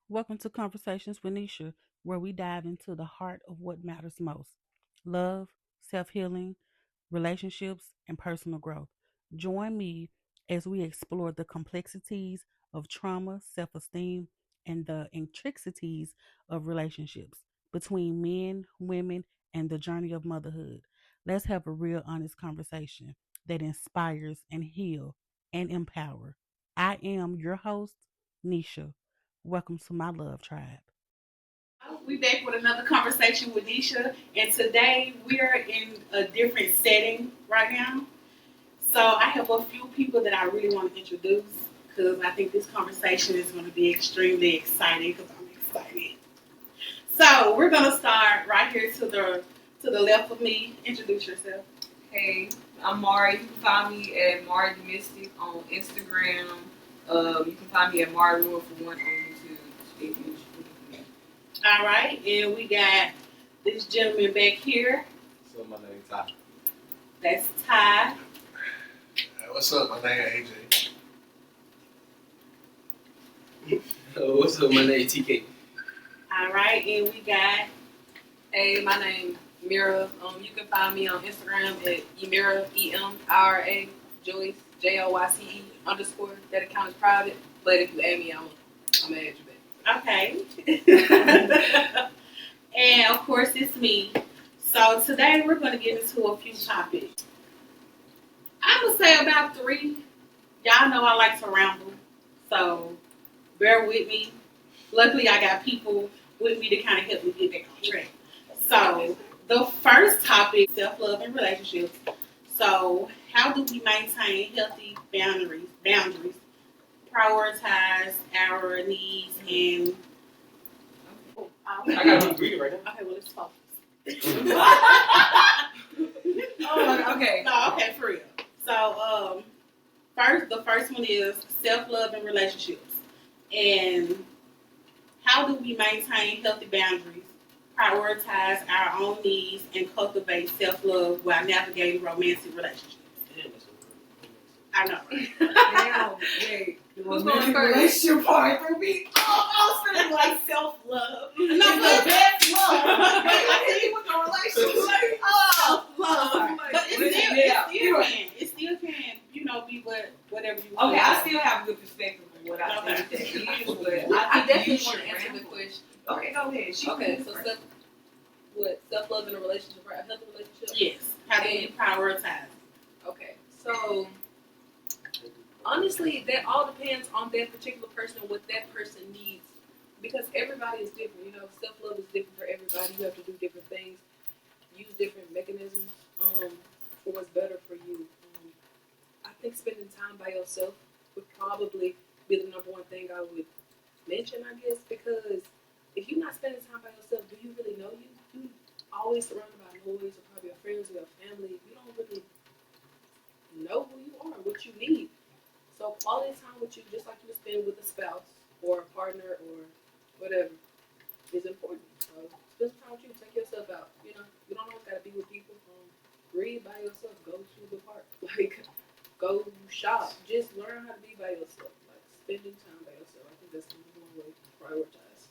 Welcome to Conversations with Nisha, where we dive into the heart of what matters most: love, self healing, relationships, and personal growth. Join me as we explore the complexities of trauma, self esteem, and the intricacies of relationships between men, women, and the journey of motherhood. Let's have a real, honest conversation that inspires and heals and empower. I am your host, Nisha. Welcome to my love tribe. We back with another conversation with Nisha, and today we are in a different setting right now. So I have a few people that I really want to introduce because I think this conversation is going to be extremely exciting because I'm excited. So we're going to start right here to the left of me. Introduce yourself. Hey, I'm Mari. You can find me at Mari the Mystic on Instagram. You can find me at Mari Rule for one on YouTube. If you All right, and we got this gentleman back here. So my name Ty. That's Ty. Hey, what's up? My name AJ. What's up? My name TK. All right, and we got Hey, my name Mira. You can find me on Instagram at Emira EMIRA Joyce JOYCE _ That account is private, but if you add me, I'm gonna add you back. okay. And of course, it's me. So today we're going to get into a few topics. I would say about three. Y'all know I like to ramble, so bear with me. Luckily, I got people with me to kind of help me get back on track. So the first topic, self-love and relationships. So how do we maintain healthy boundaries, prioritize our needs, and I gotta be reading right now. okay, well, let's focus. Okay. No, okay, for real. So, the first one is self-love and relationships, and how do we maintain healthy boundaries, prioritize our own needs, and cultivate self-love while navigating romantic relationships? I know. Damn, wait. Who's going first? Relationship part for me. Oh, I was feeling like self-love. No, It's but the best love. But I hit you with the relationship. Oh, Self-love, but it still can, be whatever you. okay, I still have a good perspective on what I think that is, but I think definitely you want should to answer the ramble. question. Okay, go ahead. Okay, so self-love in a relationship, right? A healthy relationship? Yes. How do you prioritize? Okay, so honestly, that all depends on that particular person, what that person needs, because everybody is different. Self-love is different for everybody. You have to do different things, use different mechanisms for what's better for you. I think spending time by yourself would probably be the number one thing I would mention, I guess, because if you're not spending time by yourself, do you really know you? You always surrounded by noise, or probably your friends or your family. You don't really know who you are, what you need. So quality time with you, just like you would spend with a spouse or a partner or whatever, is important. So spend some time with you. Take yourself out. You don't always gotta be with people. Read by yourself. Go to the park. Like, go shop. Just learn how to be by yourself. Like, spending time by yourself. I think that's the number one way to prioritize.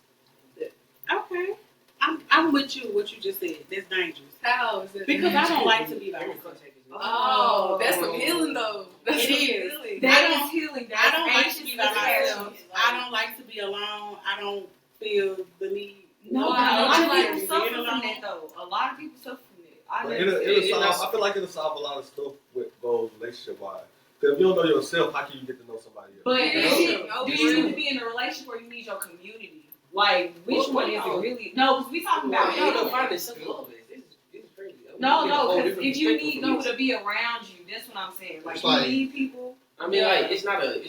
Okay. I'm with you. What you just said. That's dangerous. How is it? Because I don't like to be by myself. Oh, that's some healing though. That's It some is. healing. That is healing. I don't like to anxious be by myself. attachment. I don't like to be alone. I don't feel the need. No, but Wow. a lot of Like people being suffer from alone. that though. A lot of people suffer from that. I But never I feel like it'll solve a lot of stuff with goals relationship wise. Because if you don't know yourself, how can you get to know somebody else? But Yeah. do you need to be in a relationship or you need your community? Like, which one is it really? No, because we talking about No, because if you need no to be around you, that's what I'm saying. Like, It's you like- need people. I mean, like it's not a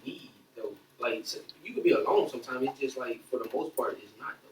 need though. Like you could be alone sometimes. It's just like for the most part, it's not though.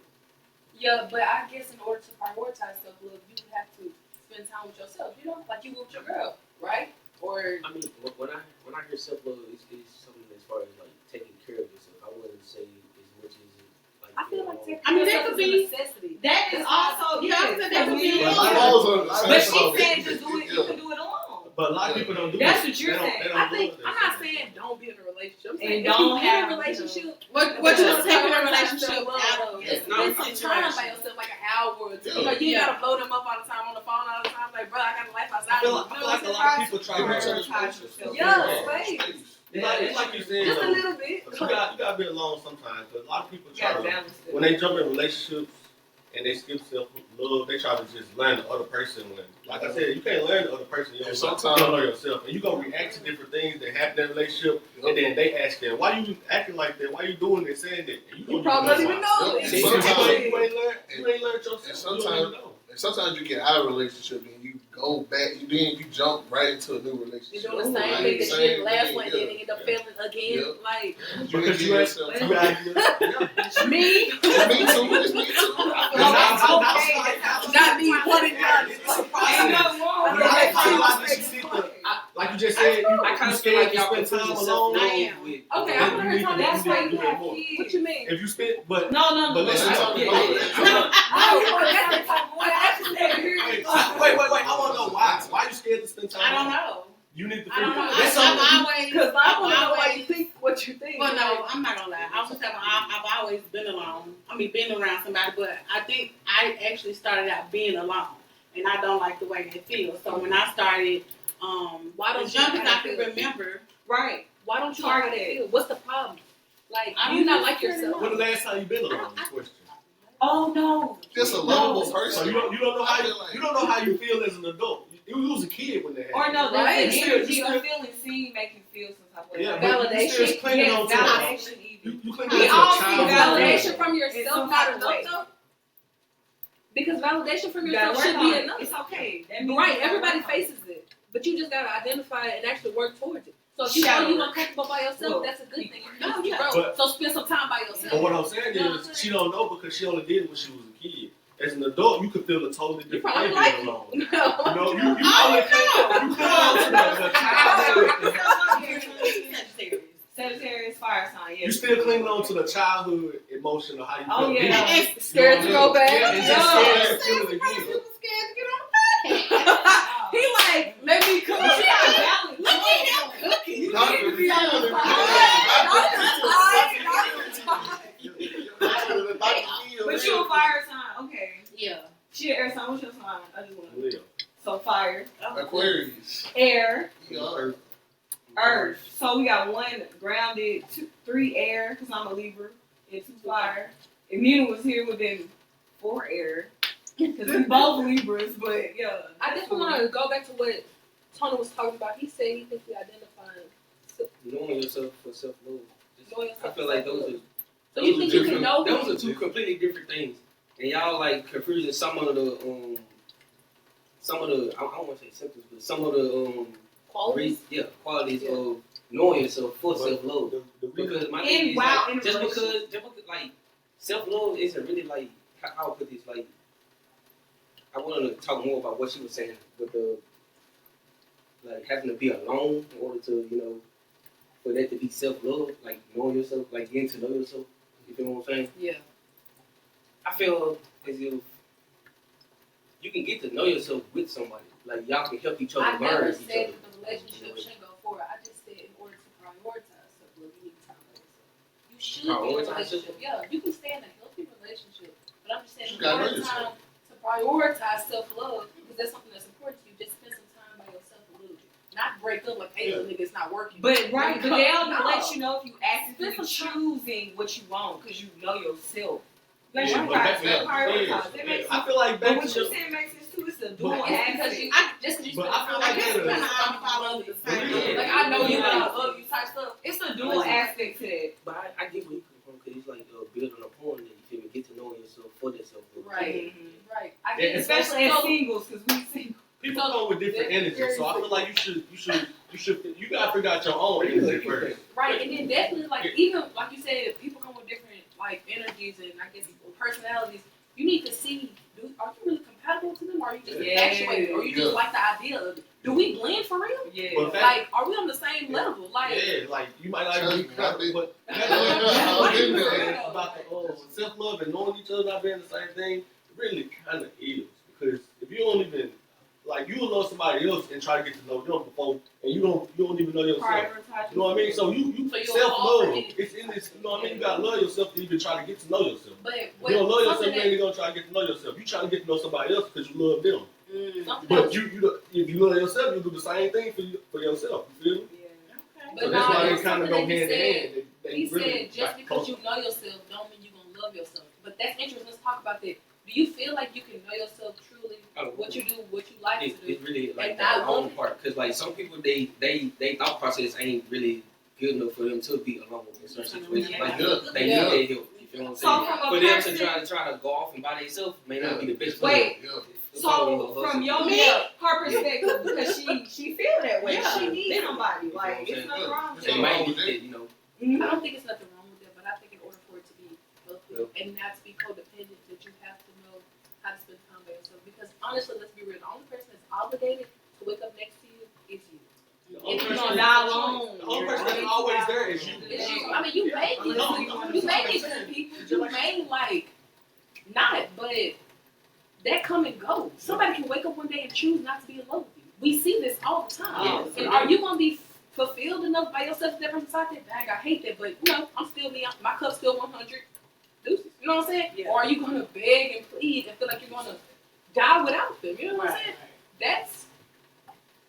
Yeah, but I guess in order to prioritize self-love, you would have to spend time with yourself. Like you with your girl, right? Or I mean, when I hear self love, it's something as far as like taking care of yourself. I wouldn't say as much as like. I feel like taking I mean, care that of could yourself is be- a necessity. That is also Yeah, that could be But love. not all of us are But the she same. said just do it. You can do it alone. But a lot of people don't do That's that. what you're They don't- saying. they don't I do think it. I'm not saying don't be in a relationship. I'm saying And if don't you in have, a relationship, What you gonna take in a relationship? relationship out of Just No, spend I'm some time by yourself, like an hour or two. You know, you ain't gotta blow them up all the time on the phone all the time. Like, bro, I got a life outside. I feel like a lot of people try to prioritize yourself. Yeah, space. It's like you said, Just a little bit. but you gotta be alone sometimes. Because a lot of people You try gotta to, balance it. when they jump in relationships and they skip self-love, they try to just learn the other person. When, like I said, you can't learn the other person. You And don't know yourself. And you gonna react to different things that happen in a relationship. And then they ask them, why you acting like that? Why you doing this, saying that? And You probably don't even know. Yep. You ain't learned yourself. And You don't even know. And sometimes you get out of a relationship and you go back, you jump right into a new relationship. You're doing the same thing that you did last one, and then end up failing again. Yeah. Like Because you ain't me. Me too. It's me too. Not me wanting Like you just said, I kind you of feel like scared to y'all spend confuse time alone. yourself with. Okay, I'm gonna tell you That's why you do have more. kids. What you mean? If you spend, but No. But listen, wait. I want to know why. Why you scared to spend time? I don't know. You need to I don't know. That's something. I've always, Because I want to know why you think what you think. well, no, I'm not gonna lie. I was just saying I've always been alone. I mean, been around somebody, but I think I actually started out being alone, and I don't like the way they feel. So when I started, Why don't as you young know as how I they can feel? remember, Right. Why don't you know how they feel? What's the problem? Like, I do you don't not know. like yourself? When the last time you been alone? This question. Oh no. Just a lovable So person. you don't know how you feel as an adult. You was a kid when that happened. Or no, Right. there's the energy of feeling seen make you feel some type of way. Yeah, Like, but you still Validation. clinging on to it. validation even. You clinging We on all to a see childhood. validation from In yourself some not type of way. enough though. Because validation from You gotta yourself work should on be it. enough. It's okay. That means Right, you gotta everybody work on it. faces it. But you just gotta identify it and actually work towards it. So if you Shadow know you're work. uncomfortable by yourself, Well, that's a good thing. no, You yeah. grow. But- So spend some time by But yourself. what I'm saying is, she don't know because she only did it when she was a kid. As an adult, you could feel a totally You different probably way like being it. alone. No. You know, you only you clinging on to the childhood. Sagittarius fire sign. Yeah. You still clinging on to the childhood emotion of how you feel. Oh, yeah. then. Scared to go back. Yeah, and just scared to feel it again. He like, let me cook. But you gotta balance. Look at him cooking. You need to be on the But you a fire sign. Okay. Yeah. She an air sign. What's your sign? I just want to. Leo. So fire. Aquarius. Air. Yeah. Earth. So we got 1 grounded, 3 air, because I'm a Libra, and 2 fire. If Nina was here, would have been 4 air. Because we both Libras, but yeah. I just want to go back to what Tony was talking about. He said he thinks we identifying. Knowing yourself for self-love. Knowing yourself I feel for like those self-love. are. So you think you can know Those who are two completely different things, and y'all like confusing some of the I don't want to say symptoms, but some of the qualities? qualities Yeah. of knowing yourself for self-love. The reason- Because my And thing is while like, in a just relationship. because like self-love isn't really like how I'll put this like. I wanted to talk more about what she was saying with the like having to be alone in order to for that to be self-love, like knowing yourself, like getting to know yourself. You feel what I'm saying? Yeah. I feel as if you can get to know yourself with somebody. Like y'all can help each other I learn never each said other. that the relationship shouldn't go forward. I just said in order to prioritize self-love, you need time for yourself. You should be in a Prioritize relationship. Yeah, you can stay in a healthy relationship. But I'm just saying, You in gotta know order yourself. to prioritize self-love, because that's something that's important to you, just spend some time by yourself a little bit. Not break up like, hey, nigga, it's not working. But right, but they'll No. let you know if you actively Spend some choosing what you want because you know yourself. Like Yeah, you but that- prioritize. It makes I sense. feel like But back what to you the- said makes sense too. It's the But dual It's because aspect. you, just because you But spend I feel time like I guess that we're is- not all over the same. Yeah. Like I know you Yeah. and I love you type stuff. It's the dual aspect to that. But I get where you come from because it's like building upon that. You feel me? Get to know yourself for that self-love. Right. Mhm. Right. I Yeah, get Especially as so- singles, because we single. People come with different energies, so I feel like you gotta figure out your own energy first. Right, and then definitely like even like you said, people come with different like energies and I guess personalities. You need to see, are you really compatible to them, or are you just infatuated, or you just like the idea of it? Do we blend for real? Yeah. But Like, are we on the same level? Like, Yeah, like you might like Trust me, me, I've been- but I've been there. about the self-love and knowing each other not being the same thing, it really kind of is. Because if you don't even like you will love somebody else and try to get to know them before, and you don't even know yourself. You know what I mean? So you So self love. It's in this. You know what I mean? You gotta love yourself to even try to get to know yourself. But If you don't love yourself, you ain't gonna try to get to know yourself. You try to get to know somebody else because you love them. But if you love yourself, you do the same thing for yourself. You feel me? But So no, that's why it they was kind of something go that hand in hand. he said just because you know yourself don't mean you're gonna love yourself. But that's interesting. Let's talk about that. Do you feel like you can know yourself truly, what you do, what you like to do? It's really like and that not alone love part, because like some people they thought process ain't really good enough for them to be alone in certain situations. Like they need their help. You feel what I'm saying? So For them to try to go off and by themselves may not be the best for them. Wait. So from your her perspective, because she feel that way. She needs somebody. Like it's nothing wrong with They that. might need it, you know. I don't think it's nothing wrong with that, but I think in order for it to be healthy and not to be codependent, that you have to know how to spend time by yourself. Because honestly, let's be real, the only person that's obligated to wake up next to you is you. The only person gonna die alone. the only person that's always there is you. It's you. I mean, you may be good people. You may like not, but that come and go. Somebody can wake up one day and choose not to be in love with you. We see this all the time. And are you gonna be fulfilled enough by yourself? That person's out there, dang, I hate that, but you know, I'm still me. My cup's still 100. Deuces. You know what I'm saying? Yeah. Or are you gonna beg and plead and feel like you're gonna die without them? You know what I'm saying?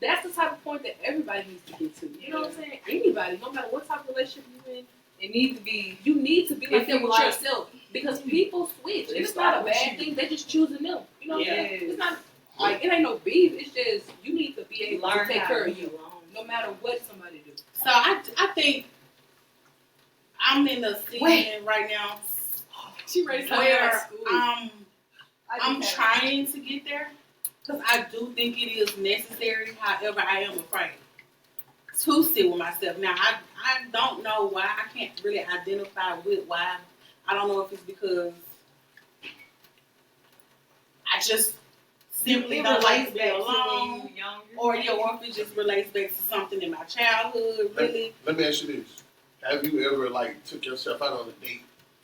That's the type of point that everybody needs to get to. You know what I'm saying? Anybody, no matter what type of relationship you're in, you need to be like that with yourself. Because people switch. It's not a bad thing. They're just choosing them. You know what I'm saying? It's not like it ain't no beef. It's just you need to be able to take care of you, no matter what somebody do. So I think I'm in a season right now She ready to where I'm trying to get there because I do think it is necessary. However, I am afraid to sit with myself. Now, I don't know why. I can't really identify with why. I don't know if it's because I just simply don't like to be alone, or if it just relates back to something in my childhood. Really, Let me ask you this: have you ever like took yourself out on a date?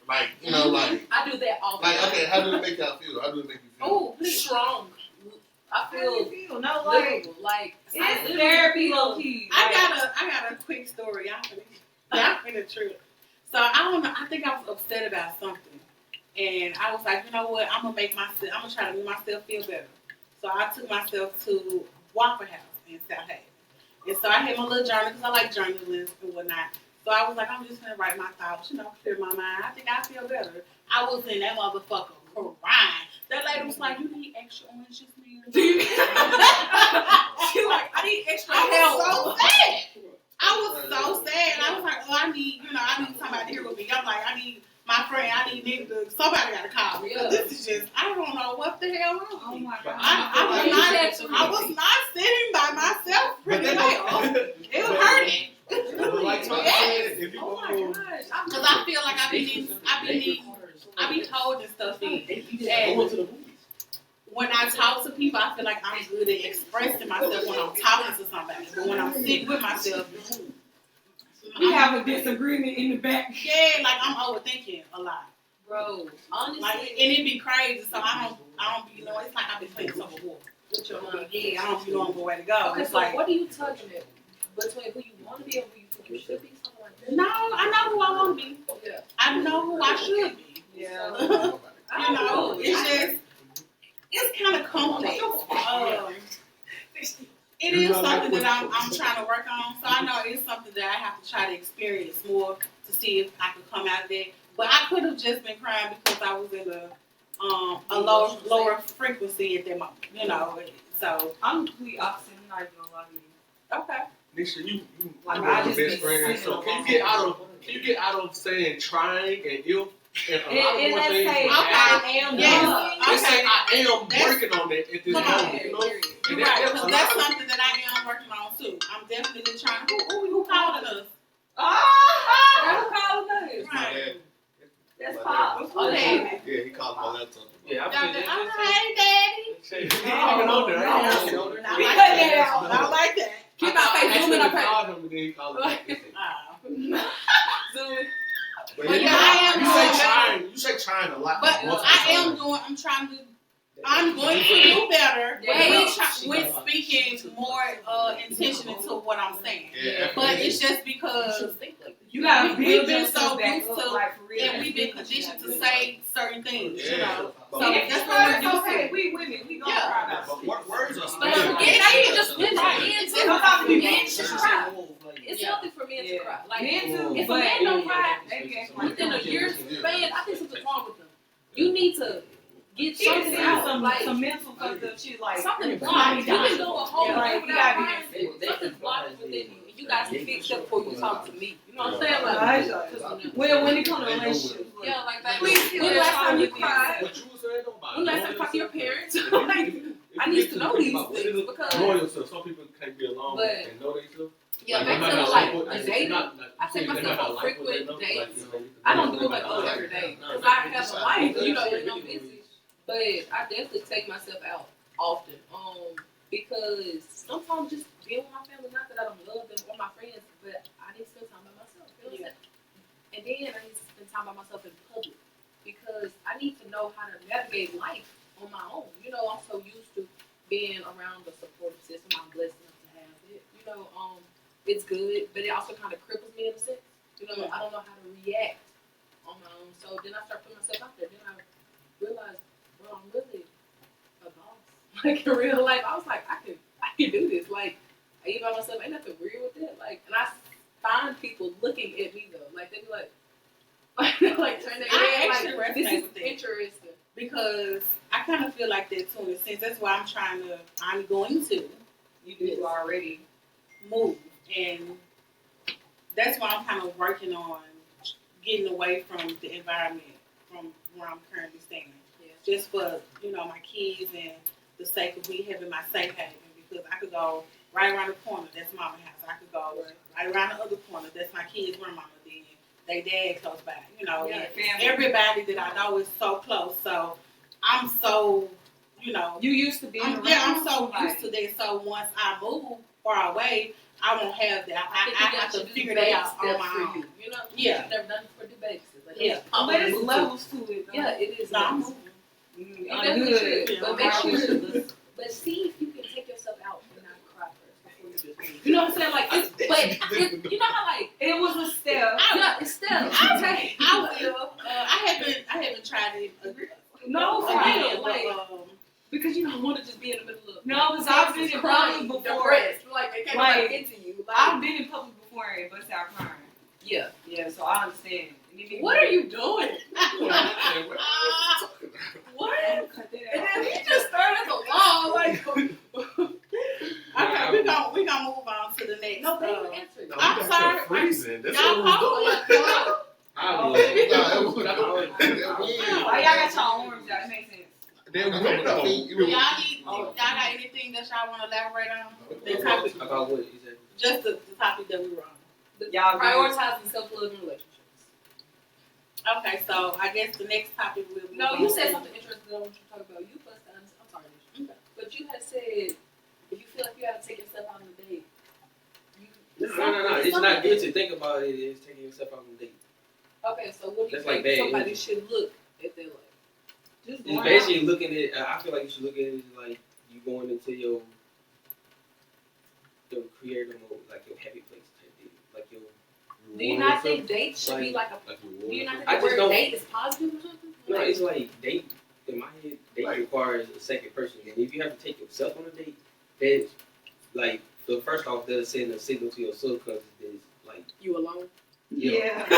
Like you know, like I do that all the time. okay, how did it make y'all feel? How did it make you feel? Oh, please, strong. I feel no like it's therapy low key. I got a quick story. I'm in a trip. So I don't know. I think I was upset about something, and I was like, you know what? I'm gonna try to make myself feel better. So I took myself to Waffle House in South Haven, and so I had my little journal because I like journaling and whatnot. So I was like, I'm just gonna write my thoughts, clear my mind. I think I feel better. I was in that motherfucker crying. That lady was like, you need extra orange juice, man. She like, I need extra help. I was so sad. I was so sad. I was like, oh, I need somebody here with me. I'm like, I need my friend. I need somebody got to call me. This is just, I don't know what the hell wrong with me. Oh my God. I was not sitting by myself pretty well. It was hurting. Because I feel like I be holding stuff in. And when I talk to people, I feel like I'm good at expressing myself when I'm talking to somebody. But when I'm sitting with myself, we have a disagreement in the back. Yeah, like I'm overthinking a lot. Bro, honestly, like, and it be crazy. So I don't be it's like I've been playing some war with your mind. Yeah, I don't be knowing where to go. Okay, it's so like, what are you touching at between who you want to be and who you think you should be? Something like that. No, I know who I want to be. Yeah. I know who I should be. Yeah. It's kind of complex. It is something that I'm trying to work on. So I know it's something that I have to try to experience more to see if I could come out of that. But I could have just been crying because I was in a lower frequency at that moment. So I'm completely opposite. I'm not even gonna lie to you. Okay. Nisha, you Like, are I my just best friend. been So sitting can you get out of saying trying and if and a lot And more let's things? say will I happen. am. Yes. Let's say I am working on that at this moment. You know? You're right, because that's something that I am working on too. I'm definitely trying. Who called us? Who calling us? Right. That's Pop. Okay. Yeah, he called my laptop. Yeah, I'm Hey, Daddy. He ain't even on there. I cut that that out. I like that. Keep my face zooming up. called him and then he called him. Zooming. But But yeah, I am you say trying a lot. But Multiple I am times. I'm trying to I'm going to do better Yeah. with speaking more intention into what I'm saying. Yeah. But it's just because You gotta we've build been yourself so back used up, to, like, for real. and we've been conditioned to say certain things, you know. So Yeah. that's what we're used okay. to. We women, we gonna Yeah. cry about But words are But special. men just men should cry. It's Yeah. healthy for men to Yeah. cry. Like Men too, if a but man don't cry they be acting like within a that. year's span, I think something's wrong with them. You need to get He can something see out. some Like mental fucked up shit, like something's something wrong. You can go a whole Yeah, year like, without you gotta crying. be Something's blocking within you. And you guys can fix it before you talk to me. You know what I'm saying? Like, when it comes to relationships. yeah, like that. Please feel When that last time you time cried? What you were saying, nobody. When last time you talked to your parents? Like, I need to know these things because Know yourself. Some people can't be alone But- and know themselves. yeah, Like, back they to might the not like what- the like, dating. not- I take they might myself not on like what they frequent know, dates. like, I don't do they it like might not every like day it. because I have a life, you know, and I'm busy. But I definitely take myself out often, because sometimes just being with my family, not that I don't love them or my friends, but I need to spend time by myself. You know what I'm saying? And then I need to spend time by myself in public because I need to know how to navigate life on my own. You know, I'm so used to being around the supportive system. I'm blessed enough to have it. You know, it's good, but it also kind of cripples me in a sense. You know, I don't know how to react on my own. So then I start putting myself out there. Then I realized, well, I'm really a boss. Like in real life, I was like, I can do this. Like, I eat by myself. Ain't nothing weird with it. Like, and I find people looking at me though. Like they be like, like turn their I head. actually Like, this resonate is with that. interesting. Because I kind of feel like that too in a sense. That's why I'm going to You do already. move. And that's why I'm kind of working on getting away from the environment from where I'm currently staying. Yeah. Just for, you know, my kids and the sake of me having my safe haven. Because I could go right around the corner, that's mama's house. I could go right around the other corner, that's my kids' grandmama. Then they dad close by. You know, Yeah, and family. everybody that I know is so close. So I'm so, you know, You used to be I'm so used to that. So once I move far away, I won't have that. I have to figure that out on my own. You know, Yeah. you've never done it for debates. Like, Yeah. But there's levels to it. though. Yeah, it is. So I'm levels. moving. You On definitely good. should. But Yeah, make on sure. good. But see if you can take yourself out and not cry first before you just move. You know what I'm saying? Like, but you know how like It was a step. yeah, it's still I will. I haven't tried it. No, for again, real. but, like- because you don't want to just be in the middle of No, because I've been in public before. depressed. Like they can't Like, nobody get to you. Like, I've been in public before and bust out crying. yeah. Yeah, so I understand. What are you doing? What? Cut that And out. then he just started the law. Like, Okay, we gonna move on to the next. no, they didn't answer. No, I'm we got sorry, that freezing. That's y'all what hold we're doing. Oh, why y'all got y'all arms out? It makes sense. Then I we know, know. Y'all got anything that y'all want to elaborate on? The topic, About what exactly? just the topic that we were on. Y'all Prioritizing self-love in relationships. Okay, so I guess the next topic will be. No, you said something interesting that I want you to talk about. You first time. I'm sorry, Nisha. Okay. But you had said if you feel like you got to take yourself out on a date, No. It's not good to think about it. It's taking yourself out on a date. Okay, so what do you That's like think bad somebody energy. should look at their life? Just It's going basically looking at. I feel like you should look at it like you going into your creative mode, like your happy place type thing, like your. Do you not think dates should be like a? Like you Do you not think I the just word don't- date is positive or something? No, it's like date. In my head, date Like- requires a second person, and if you have to take yourself on a date, then like the first off, they'll send a signal to your subconscious that it's like You alone? Yeah. You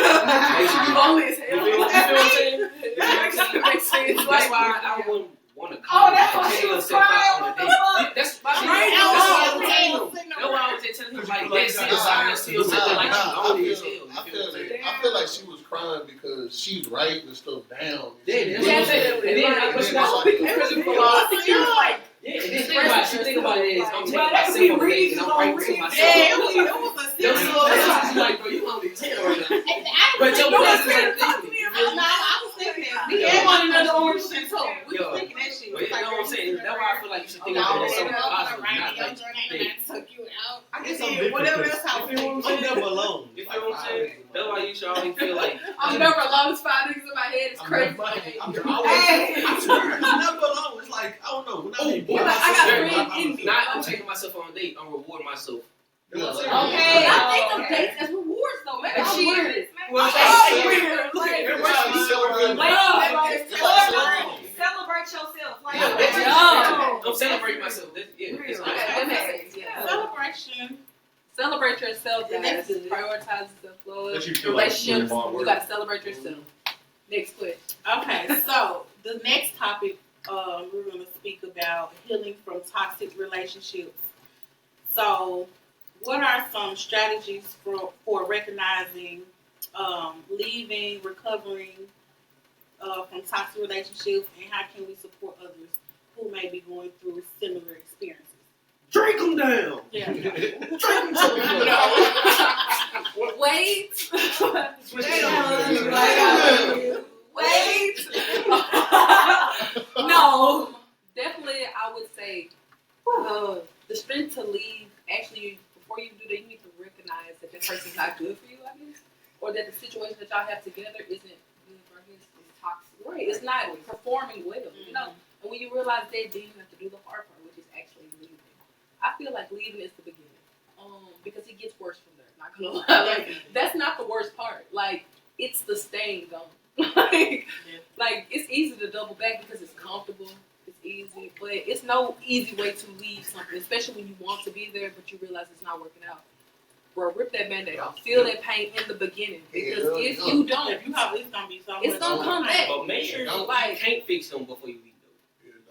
lonely as hell. You feel what I'm saying? That makes sense. That's why I wouldn't want to Oh, call that's why take she was yourself crying. out on a What the date. fuck? That's My that's brain why I was out. telling him. That's why I was just telling him like that's it. Signs to yourself like you lonely as hell. You feel what I'm saying? I feel like she was crying because she's writing stuff down. Yeah, that's what I'm saying. And then I was because of like, yeah, and then think about it is I'm taking But that myself be on a date reasons and I'm on writing to reasons. myself. Yeah, it was a Your serious. subconscious is like, bro, you lonely as hell right now. But your presence ain't thinking. No, I was thinking that. We We had had one one another another orange orange shit, too. too. We was thinking that shit. But you know what I'm saying? That's why I feel like you should think Oh, about it yeah, so yeah, positive, right, not your like journey date. and I took you out. I guess And I'm then different. whatever because else I I'm never alone. You feel what I'm saying? That's why you should always feel like I'm never alone. It's 5 niggas in my head. It's crazy. I'm always. I swear, I'm never alone. It's like don't know. When Oh, I boy, I got friends in me. Not I'm taking myself on a date. I'm rewarding myself. Yeah, Okay. Okay. I think of Okay. dates as rewards though. Maybe And I'm she- weird. Well, I'm weird. Like, Everybody celebrating. Celebrate yourself. Like, Yeah, that's it. No. I'm celebrating myself. That's, yeah, that's Real. nice. that makes sense. Yeah. Celebration. Celebrate yourself, Yeah, guys. that's good. Prioritize self-love. That you feel like Relationships, really hard you work. gotta celebrate yourself. Next question. Okay, so the next topic we're going to speak about healing from toxic relationships. So, what are some strategies for recognizing, leaving, recovering from toxic relationships, and how can we support others who may be going through similar experiences? Drink them down. Yeah. Drink them down. Wait. Switch it up. Wait. No. Definitely, I would say the strength to leave. Actually, before you do that, you need to recognize that that person's not good for you, I guess, or that the situation that y'all have together isn't good for his. It's toxic. Right. It's not performing well. You know. And when you realize that, then you have to do the hard part, which is actually leaving. I feel like leaving is the beginning. Because it gets worse from there. Not gonna lie. Like, that's not the worst part. Like, it's the staying gone. like it's easy to double back because it's comfortable. It's easy, but it's no easy way to leave something, especially when you want to be there, but you realize it's not working out. Bro, rip that Band-Aid off. Feel that pain in the beginning, because if you don't, If you have, it's gonna be so it's much gonna come back. But make sure you Like- can't fix them before you leave.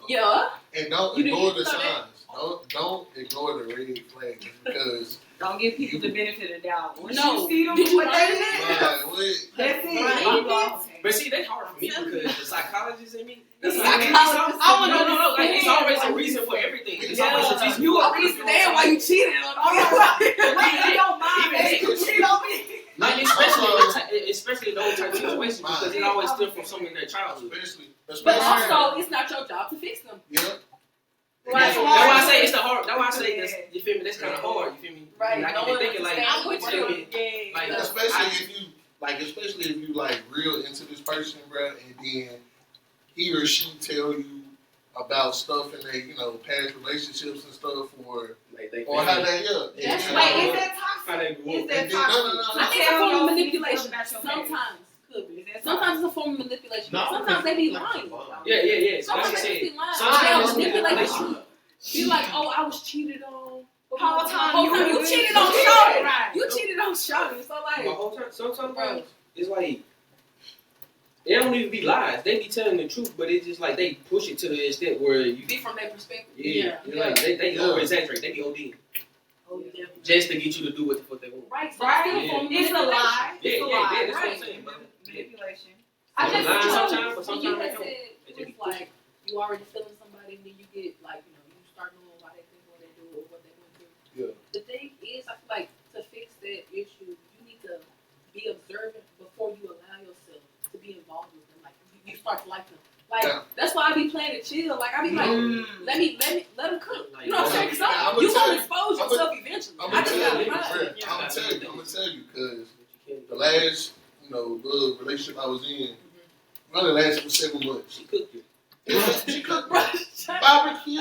Yeah. And don't You didn't ignore the know that? signs. Don't ignore the red flags because don't give people the benefit of the doubt. Once No. you see them, Did you what learn they that? man, wait, That's it. Right. Okay. But see, that's hard for me because the psychologist in me. The psychologist I wanna No. Like, it's always a understand. reason for everything. It's Yeah. always a reason. You for understand why you cheated on Wait, in your mind, Even they it. cheat on me. Like especially those type of situations because it always stems from something in their childhood. especially. But also, it's not your job to fix them. Yeah. That's Right. why I say it's the hard. That's why I say that's, you feel me. That's kind of hard. You feel me? Right. And I No can one be thinking like, understands you what feel you're me? Yeah. Like, Especially if you like real into this person, bro, and then he or she tell you about stuff in their past relationships and stuff, or Like they how they That's and- right. Wait, is that How toxic? they grew Is up. that And then- toxic? no. I think it's a form of manipulation. About your Sometimes. Could be. Is that Sometimes it's a form of manipulation. No, Sometimes they be lying. Yeah. So Sometimes like I they said, be lying. sometimes They'll it's manipulate the manipulation. truth. Be like, oh, I was cheated on. Whole time you cheated on cheated. Shawty. Right. You cheated on Shawty. So the like, whole time, sometimes it's like they don't even be lies. They be telling the truth, but it's just like they push it to the extent where you. be from their perspective. Yeah. Like they over exaggerate. They be OD Oh, yeah. just to get you to do what the fuck they want. Right. So Right. it's still a form of It's a manipulation. lie. Yeah, It's a yeah, lie. that's what I'm Right. saying, bro. Manipulation. I They just lie you know, sometimes, but when you sometimes they had don't. said They it just was like you already feeling somebody, and then you get like you start knowing why they think what they do or what they went through. Yeah. The thing is, I feel like to fix that issue, you need to be observant before you allow yourself to be involved with them. Like you start to like them. Like Yeah. that's why I be playing it chill. Like I be like, let them cook. You know what I'm saying? Cause I'ma you tell gonna you- expose I'ma- yourself eventually. I'm I gonna just tell gotta you, run. I'm gonna tell you, because the last little relationship I was in, only lasted for 7 months. She cooked you. She cooked Bruh, barbecue.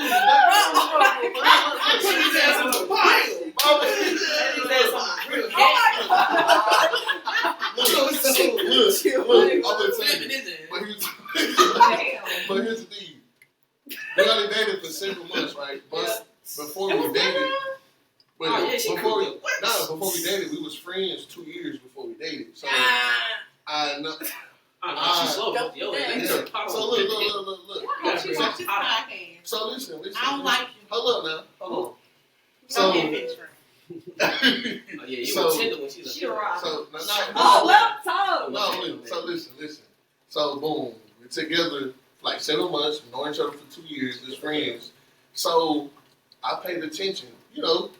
But here's the thing. We only dated for 7 months, right? But before we dated, Oh, yeah, she before cooked we dated, we was friends 2 years before we dated. So I know. Oh, no, she's slow. Yo, Yeah. they took pot So on look. I hope she watches this podcast. So listen. I don't like you. Hold up now. Hold on. Don't So, get bitch friend. Oh, yeah, you So- were tender when she was She right. so Oh, well, Tom. no. So listen. So boom, we're together like 7 months, knowing each other for 2 years, as friends. So I paid attention.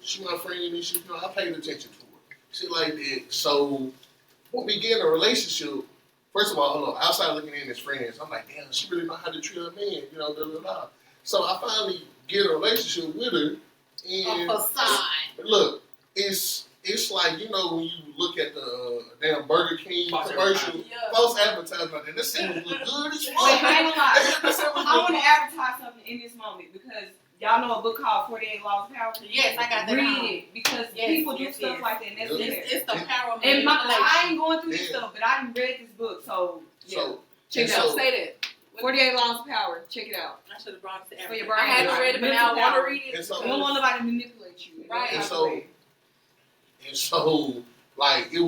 She my friend and she, I paid attention to her. Shit like that. So when we get in a relationship, first of all, hold on, outside looking in as friends, I'm like, damn, she really know how to treat a man, blah, blah, blah. So I finally get in a relationship with her, and A facade. look, it's it's like, you know, when you look at the damn Burger King False commercial, Yeah. false advertisement, and this sandwich look good as fuck. Wait, I ain't gonna lie. This sandwich I look want to advertise something in this moment because y'all know a book called 48 Laws of Power. Yes, I got that. Read down. it because Yes, people do yes, stuff yes. like that. And that's Yeah. in there. It's the power of And I manipulation. ain't going through this Yeah. stuff, but I done read this book, so yeah. So, Check it and out. so- Say that. 48 Laws of Power. Check it out. I should have brought it to For your everything. brain. I hadn't read it, but now I want to read And it. so- You don't want nobody to manipulate you. Right. And so, like, it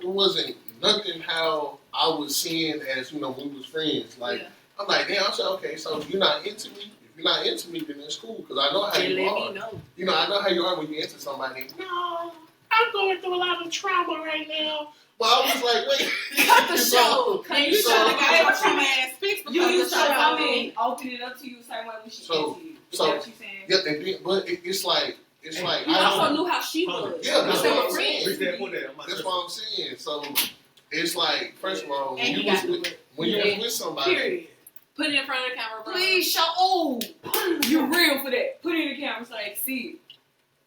wasn't nothing how I was seeing as, you know, we was friends. Like, Yeah. I'm like, damn, I said, okay, so you're not into me. If you're not into me, then it's cool, because I know how They you let are. me know. You know, I know how you are when you're into somebody. No, I'm going through a lot of trauma right now. But I was like, wait. Cut the show. And you should have got your trauma ass fixed You because used of to the come show. in, open it up to you the same way when she So- into you. Is so- that what you saying? Yeah, and then, but it's like, You also knew how she was. Yeah, that's They what were I'm friends. saying. That's That's what I'm saying. So it's like, first of all, when And you he was got with, to it. when you was with somebody, Period. Put it in front of the camera, bro. Please show. Oh, you're real for that. Put it in the camera so I can see it.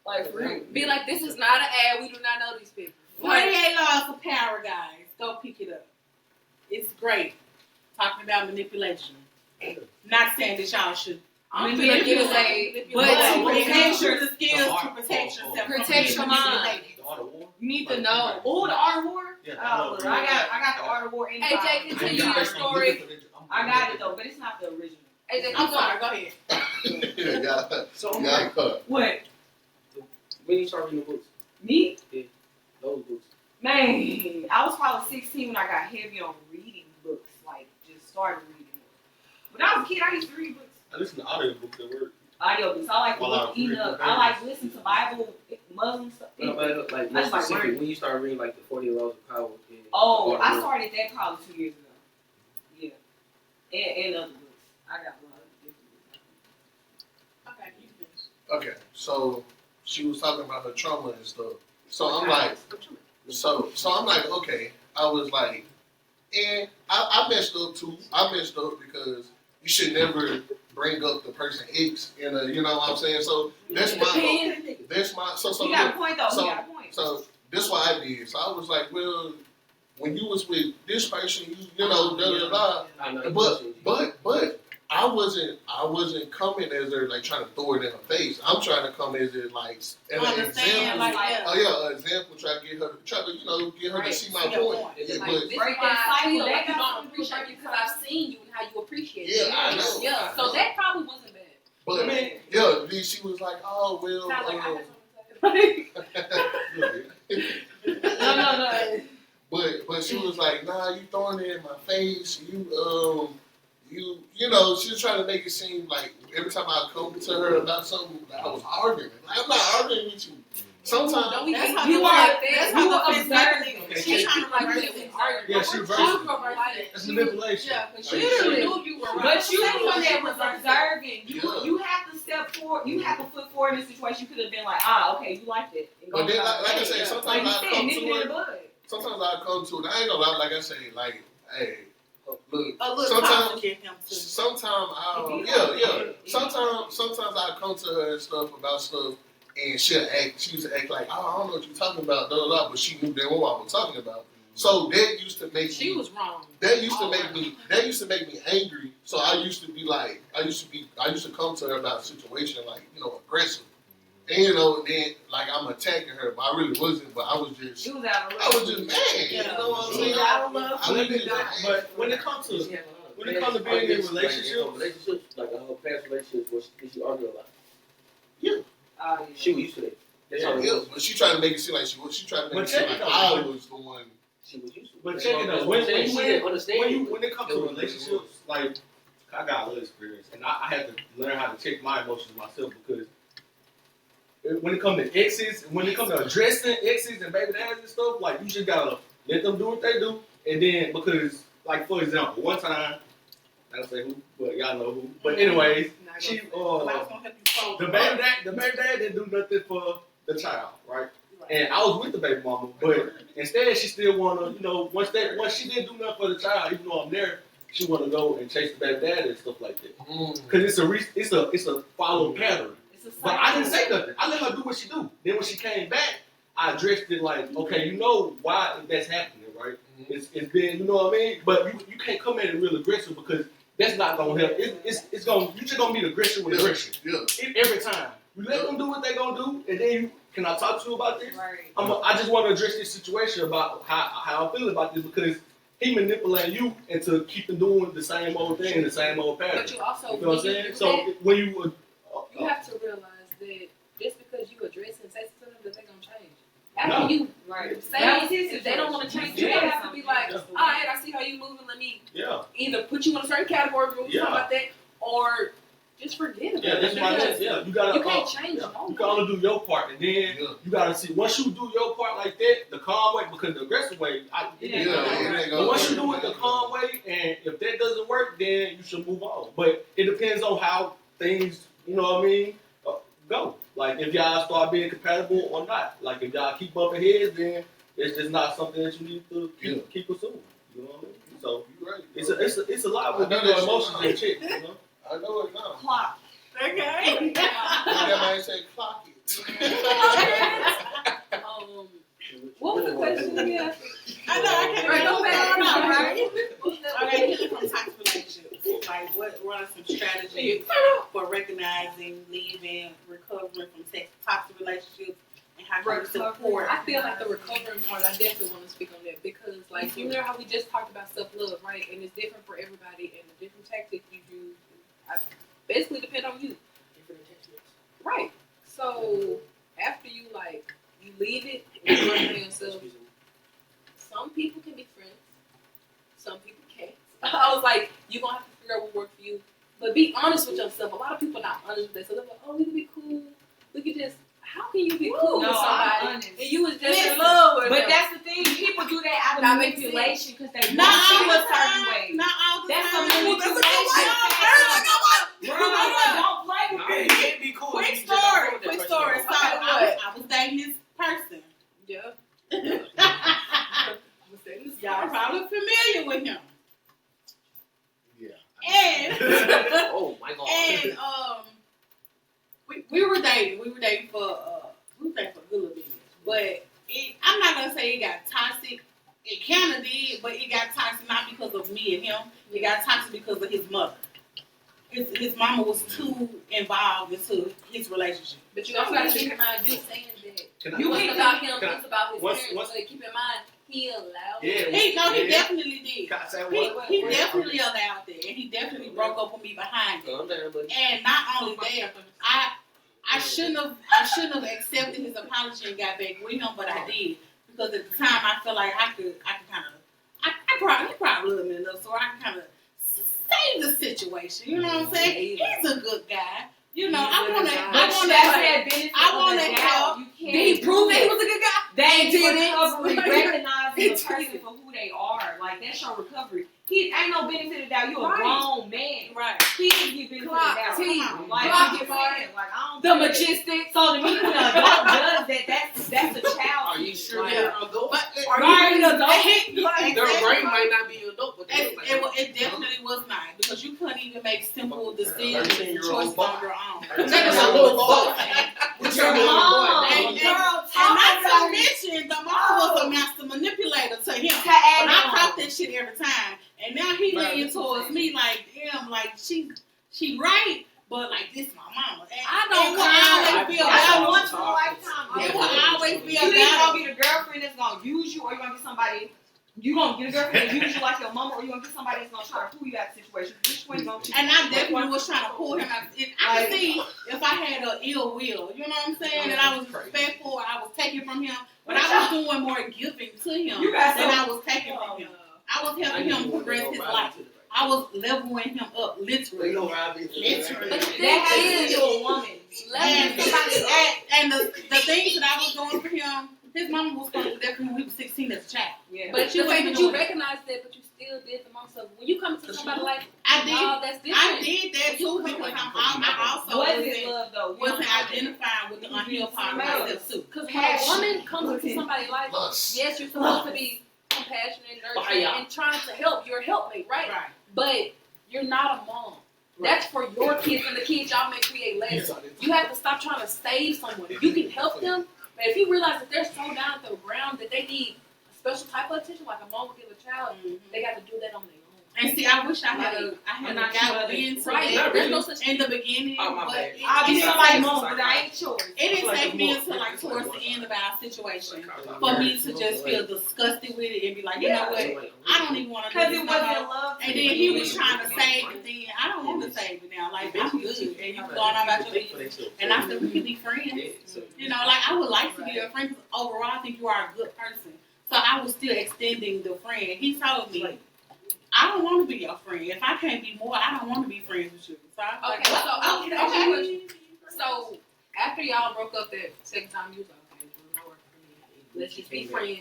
Like for real. Be like, this is not an ad. We do not know these people. 48 Laws of Power, guys. Go pick it up. It's great. Talking about manipulation. Not saying that y'all should. I'm gonna give it like, But to to protect protect the skills to protect yourself. Protect your mind. You need to know. Oh, the art of war. Yeah, Oh, look, I got the art of war in the AJ, Bible. continue your story. I got it though, but it's not the original. AJ, I'm keep sorry. going. Go ahead. yeah, So I'm yeah, like, What? when you start reading the books, Me? those books. Man, I was probably 16 when I got heavy on reading books, like just started reading books. When I was a kid, I used to read books. I listen to audio books at work. Audio books. I like to Well, I look, eat read up. the I like to listen to Bible, Muslim stuff. But like I more just like specific, learning. when you start reading like the 40 Laws of Power. And Oh, all the I books. started that probably 2 years ago. Yeah, and other books. I got a lot of different books. Okay, you finish. Okay, so she was talking about her trauma and stuff. So I'm like, so I'm like, okay. I was like, and I messed up too. I messed up because you should never bring up the person X in a, you know what I'm saying? So that's my, so You got a look, point though. so- You got a point. so this what I did. So I was like, well, when you was with this person, you know, da da da. I know. But I wasn't coming as her like trying to throw it in her face. I'm trying to come as it like as an Understand, example. like, yeah. Oh yeah, an example. Try to get her Right, to see my see your point. point. Yeah, Like, but this is Break why that I cycle. feel That like you got don't something to do with appreciate you because breaking I've seen you and how you appreciate Yeah, it. I know. Yeah, I so know. that probably wasn't bad. but I mean, yeah, then she was like, oh well. Sound like I had something to say. No. But she was like, nah, you throwing it in my face. You know, she was trying to make it seem like every time I come to her about something, that I was arguing. Like, I'm not arguing with you. Sometimes, Don't we That's get how you you are are- like That's that? you how were the observing. observing. She's trying to like reverse this it. arguing. Yeah, she We're reversed talking it. about it. That's manipulation. Yeah, because Like, you literally. knew you were But you right. the one that was observing. Yeah. You have to step forward. You have to put forward in a situation. You could have been like, okay, you liked it. And go but then, about like I it. say, Like sometimes you I said, come nip it in the to her. bud. Sometimes I come to it. I ain't gonna lie. Like I say, like, hey, look. A little Sometimes- toxic him too. Sometimes I, If you yeah. don't- Sometimes I come to her and stuff about stuff, and she used to act like, oh, I don't know what you're talking about, da da da. But she knew damn well what I was talking about. So that used to make She me. was wrong. That used to make me angry. So I used to be like, I used to come to her about a situation like, you know, aggressive. And you know, then like I'm attacking her, but I really wasn't. But I was just, You was out of I was just mad. You know what I'm She saying? was out of love. I was just mad. But when it comes to being in relationships, like her past relationships, where she argued a lot. Oh, She was used to that. That's Yeah, how it Yeah, was. but she tried to make it seem like she tried to make But it seem check like it I out. was the one. She was used to it. but That's check what- it that's out. what I'm saying. She didn't understand. When it comes to relationships, like I got a little experience, and I had to learn how to check my emotions myself because when it comes to exes, when it comes to addressing exes and baby dads and stuff, like you just gotta let them do what they do, and then because, like for example, one time, I don't say who, but y'all know who. But anyways, she I was gonna help you fold. the baby dad didn't do nothing for the child, right? And I was with the baby mama, but instead she still wanna, you know, once she didn't do nothing for the child, even though I'm there, she wanna go and chase the baby daddy and stuff like that. Cause it's a follow pattern. It's a But I didn't cycle. say nothing. I let her do what she do. Then when she came back, I addressed it like, okay, you know why that's happening, right? Mm-hmm. It's been, you know what I mean? But you can't come at it real aggressive because that's not gonna help. It's gonna you just gonna meet aggression with aggression. Every time. You let them do what they gonna do, and then can I talk to you about this? Right. I just want to address this situation about how I feel about this because he manipulating you into keeping doing the same old thing, the same old pattern. But you also, you know what I'm saying? So when you have to realize that just because you address and say to them that they're gonna change. After you say if they don't want to change, you have to be like, all right, I see how you moving. Let me either put you in a certain category, or something like that, or just forget about it. Yeah, that's why. Yeah, you can't change. You can only do your part, and then you gotta see once you do your part like that, the calm way, because the aggressive way, but once you do it the calm way, and if that doesn't work, then you should move on. But it depends on how things, you know what I mean, go. Like if y'all start being compatible or not. Like if y'all keep bumping heads, then it's just not something that you need to keep pursuing. You know what I mean? So it's a lot with your emotions and shit. You know? I know it now. Clock. Okay. That man say clock it. What was the question again? I know I can't remember. Right? Okay, healing from toxic relationships. Like, what are some strategies for recognizing, leaving, recovering from toxic relationships, and how can we support? I feel like the recovering part, I definitely want to speak on that because, like, you know how we just talked about self-love, right? And it's different for everybody, and the different tactics you use basically depend on you. Right. So, after you, like, you leave it, and you work on yourself, some people can be friends, some people can't. I was like, you're going to have to figure out what works for you. But be honest with yourself. A lot of people are not honest with themselves. They're like, oh, we can be cool. We can just, how can you be cool with somebody? And you was just in love with them. But that's the thing. People do that out of manipulation because they not want all a certain way. Not all the that's time. That's a manipulation. Don't play with me. You can't be cool. Quick story. So I was dating this person. Yeah. Y'all probably familiar with him. Yeah. And oh my God. And we were dating. We were dating for a good little bit. But I'm not gonna say it got toxic. It kind of did, but it got toxic not because of me and him. It got toxic because of his mother. His mama was too involved into his relationship. But you also got to keep in mind, you saying that you think about him, think about his parents, but keep in mind, he allowed it. He definitely did. He definitely allowed that, and he definitely broke up with me behind it. And not only that, I shouldn't have accepted his apology and got back with him, but I did because at the time I felt like I could kind of, he probably loved me enough, so I can kind of save the situation. You know what I'm saying? He's a good guy. You know, I want to help. Did he prove that he was a good guy? They did it. Recognize the person for who they are. Like, that's your recovery. He ain't no benefit of doubt. You're a grown man. Right. He didn't get benefit of doubt. Like, I don't the majestic. So to me, when an adult does that, that's a child. Are you sure they're an adult? Are you an adult? Their brain might not be an adult, but it definitely was not because you couldn't even make simple decisions and choices on your own. That's a little boy. With your mom. And not to mention, the mom was a master manipulator to him. But I caught that shit every time. And now he leaning towards me like, damn, like she right, but like this my mama. And I don't always be about once in a lifetime. It will always be You either about gonna get a girlfriend that's gonna use you, or you gonna get somebody. You gonna get a girlfriend that use you like your mama, or you gonna get somebody that's gonna try to pull you out of the situation. Which way you gonna choose? And I definitely was trying to pull him out. I could see if I had an ill will, you know what I'm saying, and I was respectful, I was taking from him, but I was doing more giving to him than I was taking from him. I was helping him progress his life. I was leveling him up, literally. That is your woman. And the things that I was doing for him, his mama was going to do that when he was 16 as a child. Yeah. But you recognized that, but you still did the most of it. When you come to somebody like, that's different. I did that too because I also wasn't identifying with the unhealed part of myself too. Because when a woman comes into somebody's life, yes, you're supposed to be compassionate, nurturing, and trying to help. You're a helpmate, right? But you're not a mom. That's for your kids and the kids y'all may create later. You have to stop trying to save someone. You can help them, But if you realize that they're so down to the ground that they need a special type of attention, like a mom would give a child, they got to do that on their own. And see, I wish I had got into it There's no such in the beginning, Oh, my but bad. I be it feeling like mom, but I ain't yours. didn't take me until like towards the end of our situation for me to just feel disgusted with it and be like, you know what, I don't even want to do Because this it no wasn't more. love. And then he was trying to save it. Then I don't want to save it now. Like I'm good, and you going on about your business. And I said we can be friends. You know, like I would like to be your friend because overall I think you are a good person. So I was still extending the friend. He told me, I don't want to be your friend. If I can't be more, I don't want to be friends with you. So I was Okay, so after y'all broke up that second time, you was like, okay, it's not working for me. Let's just be friends.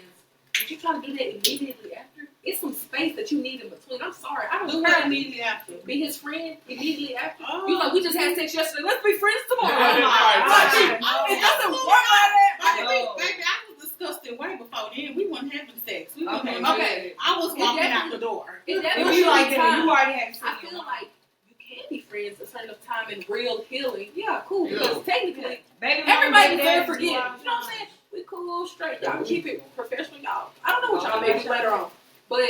But you try to do that immediately after? It's some space that you need in between. I'm sorry. I don't care. immediately after. Be his friend immediately after. Oh. You like, we just had sex yesterday. Let's be friends tomorrow. It doesn't work like that. Baby, I was disgusted way before then. We weren't having sex. We weren't Okay, doing okay. I was walking out the door. It If definitely you like takes that, time. you already had I feel like you can be friends a certain time in real healing. Yeah, cool. Because technically, baby, everybody there forget. You know what I'm saying? We cool, straight. Y'all keep it professional, y'all. I don't know what y'all may do later on, but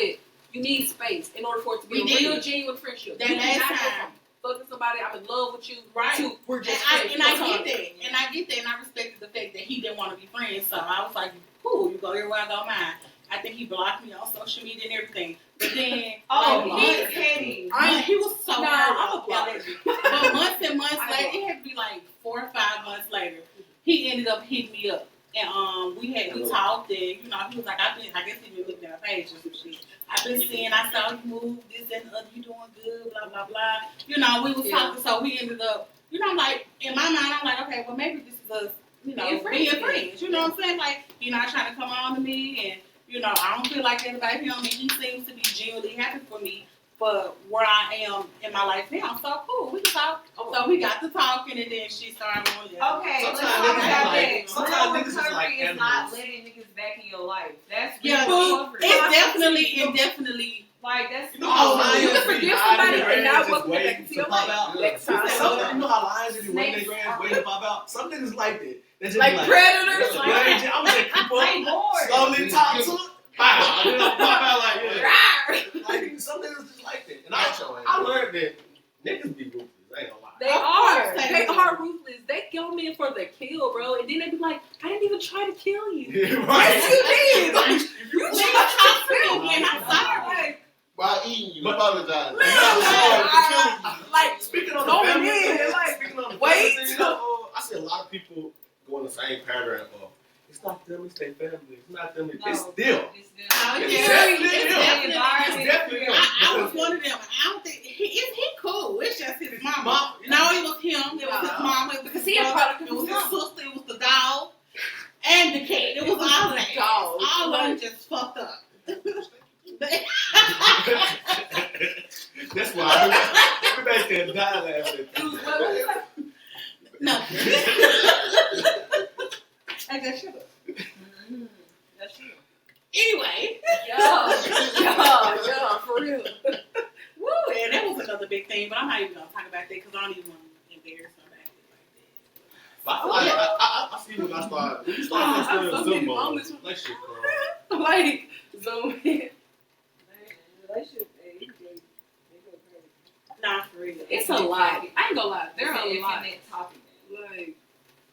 you need space in order for it to be a real, genuine friendship. That You last cannot go time. from fucking somebody, I'm in love with you, Right. to we're just And friends. I get that. And I get that. And I respected the fact that he didn't want to be friends. So I was like, cool, you go everywhere I go mine. I think he blocked me on social media and everything. But then, he's petty. He was so hurt. I'm a blocker. But months and months later, it had to be like 4 or 5 months later, he ended up hitting me up. And we talked, and you know, he was like, I guess he been looking at my page or some shit. I've been seeing, I saw you move, this and the other, you doing good, blah, blah, blah. You know, we was talking, so we ended up, you know, like, in my mind, I'm like, okay, well, maybe this is us, you know, being friends. You know what I'm saying? Like, he not trying to come on to me, and, you know, I don't feel like anybody feel me. He seems to be genuinely happy for me for where I am in my life now. So, cool, we can talk. So, we got to talking, and then she started on it. Okay, let's Sometimes talk niggas about like- that. sometimes Real niggas is recovery like is not animals. letting niggas back in your life. That's Yeah, real recovery. it's definitely. Like, that's You know how lions You can be forgive hiding somebody their and grands not just welcome them back waiting into to your pop life. out? Next time. You know how lions be waiting their Snakes grands are- waiting to pop out? Some niggas like that. They just Like be predators, yeah, like yeah, I'm gonna just creep They up, bored. slowly talk to it, pow, and then I'll pop out like, yeah. Rawr. Like, some niggas just like that. And Macho I ain't learned that niggas be ruthless. I ain't gonna lie. They are. They are ruthless. They kill men for the kill, bro. And then they be like, I didn't even try to kill you. Yeah, right. Yes, you did. Like, You Nigga, tried talk to to kill me, me. and I'm sorry. By eating you, But- apologize. Like, speaking on the going family in, thing, like, speaking on the wait family thing, till- I see a lot of people go in the same paragraph of, it's not them, it's their family. It's not them, it's No. them. It's them. Oh, It's yeah. definitely It's them. definitely It's definitely them. I was one of them. I don't think he cool. It's just his mama. No, it was him. It was his mama. It was Because his he a brother. product of It was his his sister. It was the dog and the cat. It was all of that. Dog. All of them just fucked up. That's why everybody can die laughing. No. I just shut up. That's true. Anyway. Yeah, for real. Woo, and that was another big thing, but I'm not even gonna talk about that because I don't even want to embarrass somebody But I feel like I see when I start, when you start I'm feeling so Zoom many mode, moments. like shit, Like, zoom in. Relationship, they go crazy. like that. Nah, for real. It's a lot. I ain't gonna lie. There are a lot. Infinite topic. Like,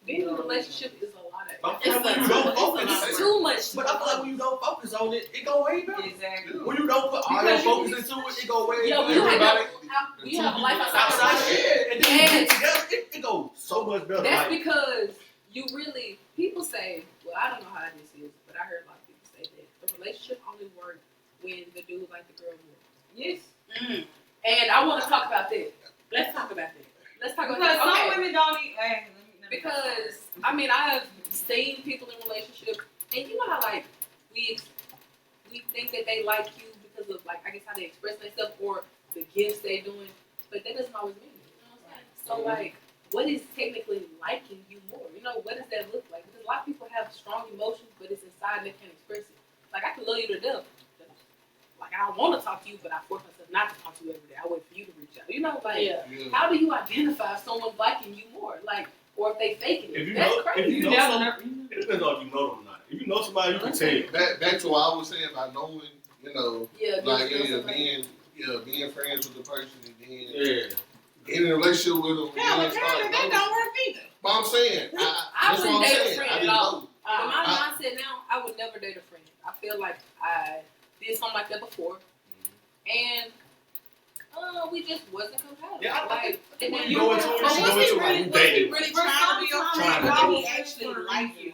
being in a relationship is a lot I of. feel like when you don't focus, It's too much. but I feel like when you don't focus on it, it go way better. Exactly. When you don't put all your focus into it, it go way Yo, better. you Everybody have a life outside outside. shit, and then you Yes. get together, it goes so much better. That's Like, because you really, people say, well, I don't know how this is, but I heard a lot of people say that the relationship only works when the dude like the girl more. Yes. Mm. And I want to talk about that. Let's talk about that. Let's talk about Because that. some Okay. women don't eat. Because, I mean, I have seen people in relationships, and you know how, like, we think that they like you because of, like, I guess how they express themselves or the gifts they're doing, but that doesn't always mean it. You know what I'm saying? So, like, what is technically liking you more? You know, what does that look like? Because a lot of people have strong emotions, but it's inside and they can't express it. Like, I can love you to death. Like, I want to talk to you, but I force myself not to talk to you every day. I wait for you to reach out. You know, like, Yeah. how do you identify if someone's liking you more? Like, or if they faking it? if you That's know, crazy. if you know, never some, know. if depends on if you know them or not. If you know somebody, you can tell. Back to what I was saying about knowing, you know, Yeah, like being friends with the person and then getting in a relationship with them. Hell, apparently that don't work either. But I'm saying, I that's what wouldn't I'm date a saying. friend I at didn't all. know. But my mindset now, I would never date a friend. I feel like I did something like that before, and we just wasn't compatible. Yeah, like, and then you go into it, But you was go he into like really, you was he dating. really trying to be your friend? Trying Why to he do actually like you?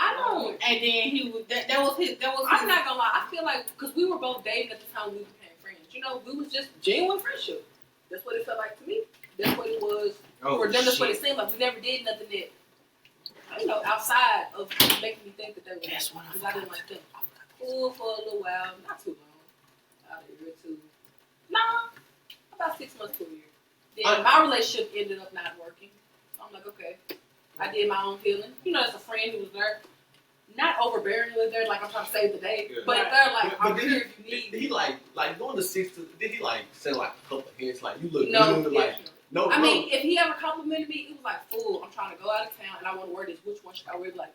I don't. And then he was that was his. I'm not gonna lie. I feel like because we were both dating at the time we became friends. You know, we was just genuine friendship. That's what it felt like to me. That's what it was for them. That's what it seemed like. We never did nothing that, you know, outside of making me think that they were. Because I didn't like them. Cool for a little while, not too long, about a year or two. Nah, about 6 months to a year. Then my relationship ended up not working. So I'm like, okay, I did my own healing. You know, as a friend who was there, not overbearingly there, like I'm trying to save the day, but they're like, I'm here if you need. Did he like going to 6 to? Did he like send like a couple of hints like you look No, good? Like no. I mean, if he ever complimented me, it was like, fool, I'm trying to go out of town and I want to wear this. Which one should I wear? Like,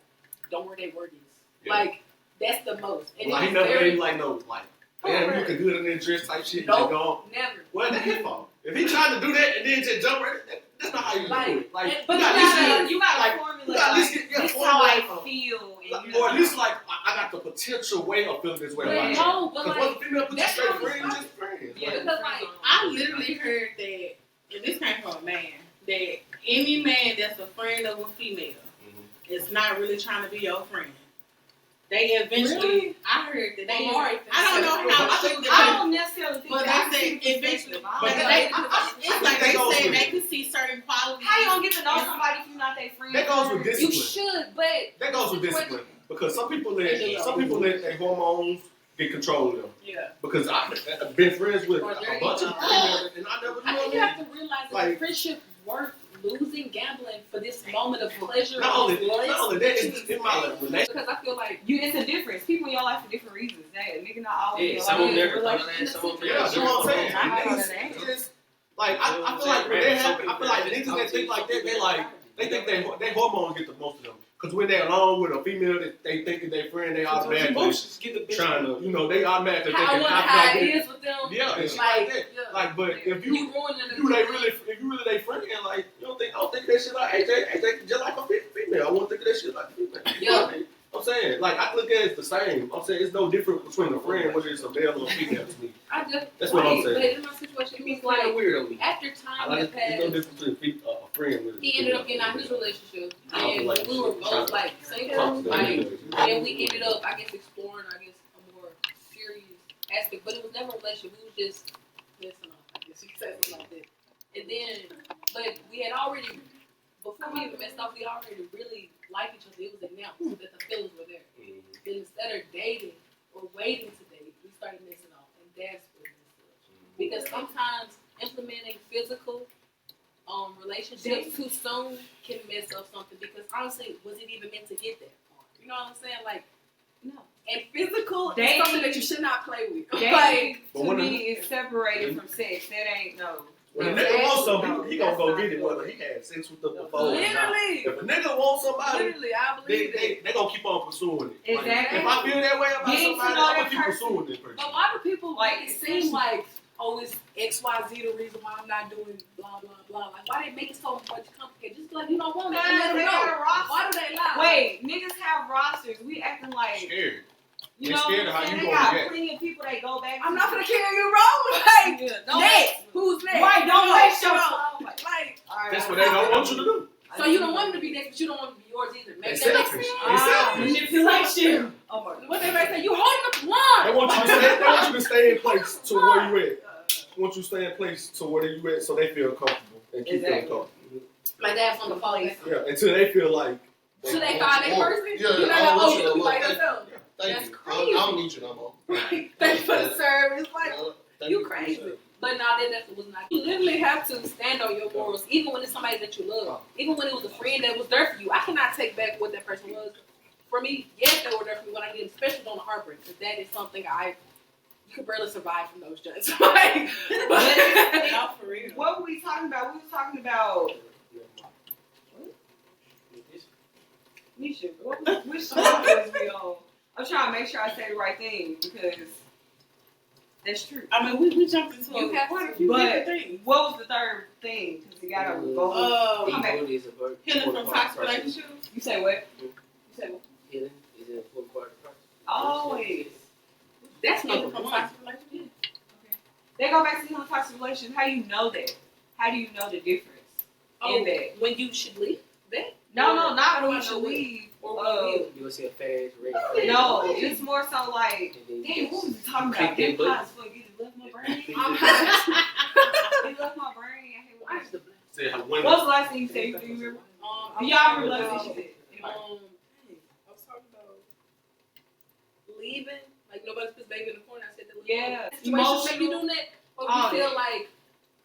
don't wear that, wear these. Yeah. Like, that's the most. And like he never gave like no like. Man, you looking good in that dress type shit. Nope, never. Well, that's his fault. If he tried to do that and then just jump right, that's not how you do it. Like, but you gotta formulate. This is how I feel. Or at least like I got the potential way of feeling this way about you. No, but because like, what female put you straight friends, just friends. Yeah, because like I literally heard that, and this came from a man, that any man that's a friend of a female is not really trying to be your friend. They eventually, I heard that they. I don't know how. I don't necessarily think but that. They said eventually. But It's like they said they could see certain qualities. How you gonna get to know somebody if you're not their friend? That goes with discipline. You should, but that goes with discipline because some people let their hormones get control of them. Yeah. Because I've been friends with a bunch of females and I never. I think you have to realize that the friendship worth losing gambling for this moment of pleasure. Not only that, it's in my relationship. Because I feel like it's a difference. People in your life for different reasons. That nigga not always. Yeah, some of them never thought of that. Some of them Yeah, that's what I'm saying. Niggas just like I feel like when they have, I feel like niggas that think like that, they think their hormones get the most of them. Because when they're alone with a female that they think is their friend, they automatically trying to, they automatically thinking how it is with them. Yeah, it's like that. Yeah. Like, but if you if you really they friend, like I don't think that shit like AJ just like a female. I won't think of that shit like a female. Yeah. I'm saying, like, I look at it the same. I'm saying it's no different between a friend, whether it's a male or a female to me. That's what I'm saying. But in my situation, it was like weird. after time Like, had passed, there's no difference between a friend with he ended up getting out of his relationship, and we were both like single, and we ended up, I guess, exploring, a more serious aspect. But it was never a relationship. We was just messing up, I guess you could say something like that. And then, but we had already, before we even messed up, we already really liked each other. It was announced that the feelings were there. Then instead of dating or waiting to date, we started messing off, and that's what it was. Because sometimes implementing physical relationships too soon can mess up something. Because honestly, was it even meant to get that far? You know what I'm saying? Like, no. And physical is something that you should not play with. Dating to me is separated from sex. That ain't no. When a nigga wants something, he gonna go get it whether he had sex with them before. Literally. If a nigga wants somebody, I believe they gonna keep on pursuing it. Exactly. Like, if I feel that way about somebody, I'm gonna keep pursuing this person. But why do people make it seem like, oh, it's XYZ the reason why I'm not doing blah, blah, blah? Like, why they make it so much complicated? Just be like, you don't want it. And let them know. Why do they lie? Wait, niggas have rosters. We acting like. Scared. You They're know scared of what how I'm you saying? They gonna got react. plenty of people that go back. I'm not gonna carry you wrong. Like, next. Who's next? Right, don't waste your time. Like, that's what they don't want you to do. So you don't want them to be next, but you don't want them to be yours either. Make They that selfish. make sense. Manipulation. Oh my! What they might say? You holding up the line. They want you to stay in place to where you at. They want you to stay in place to where you at so they feel comfortable and keep them comfortable. Like that's on the phone. Yeah, until they feel like. Should they find that person? Yeah, you know, I want you to you look. like yourself. Thank That's you. crazy. I don't need you no more. Thanks for the service. Like, Thank you crazy. But no, that was not. You literally have to stand on your morals, even when it's somebody that you love. Even when it was a friend that was there for you. I cannot take back what that person was. For me, yes, they were there for me when I did, especially on the heartbreak, because that is something you could barely survive from those judges. Like, but, No, for real. What were we talking about? We were talking about. Nisha, what Which should I always be on? I'm trying to make sure I say the right thing because that's true. I mean, we jumped into You have quite a few But different things. what was the third thing? Because you gotta go. Uh, Come back. Healing is about Healing from toxic relationships. You say what? You say what? Healing is an important part of the process. Always. That's Healing number from one. toxic relationships. They go back to healing toxic relations. How do you know that? How do you know the difference Oh, in that? when you should leave that? No, Or not how do when I you should know when? leave. Or when you heal? You gonna see a fast red No, it's more so like, and then damn, what was he talking click about? that Them button. pots fuck, it left my brain. I'm It left my brain. I hate Why is the Say how what women. was the last thing you said? Do you remember? Do y'all remember the last thing she said? Anybody? I was talking about leaving, like nobody's put baby in the corner. I said that. Yeah. Situations make you doing that, or All you feel that. like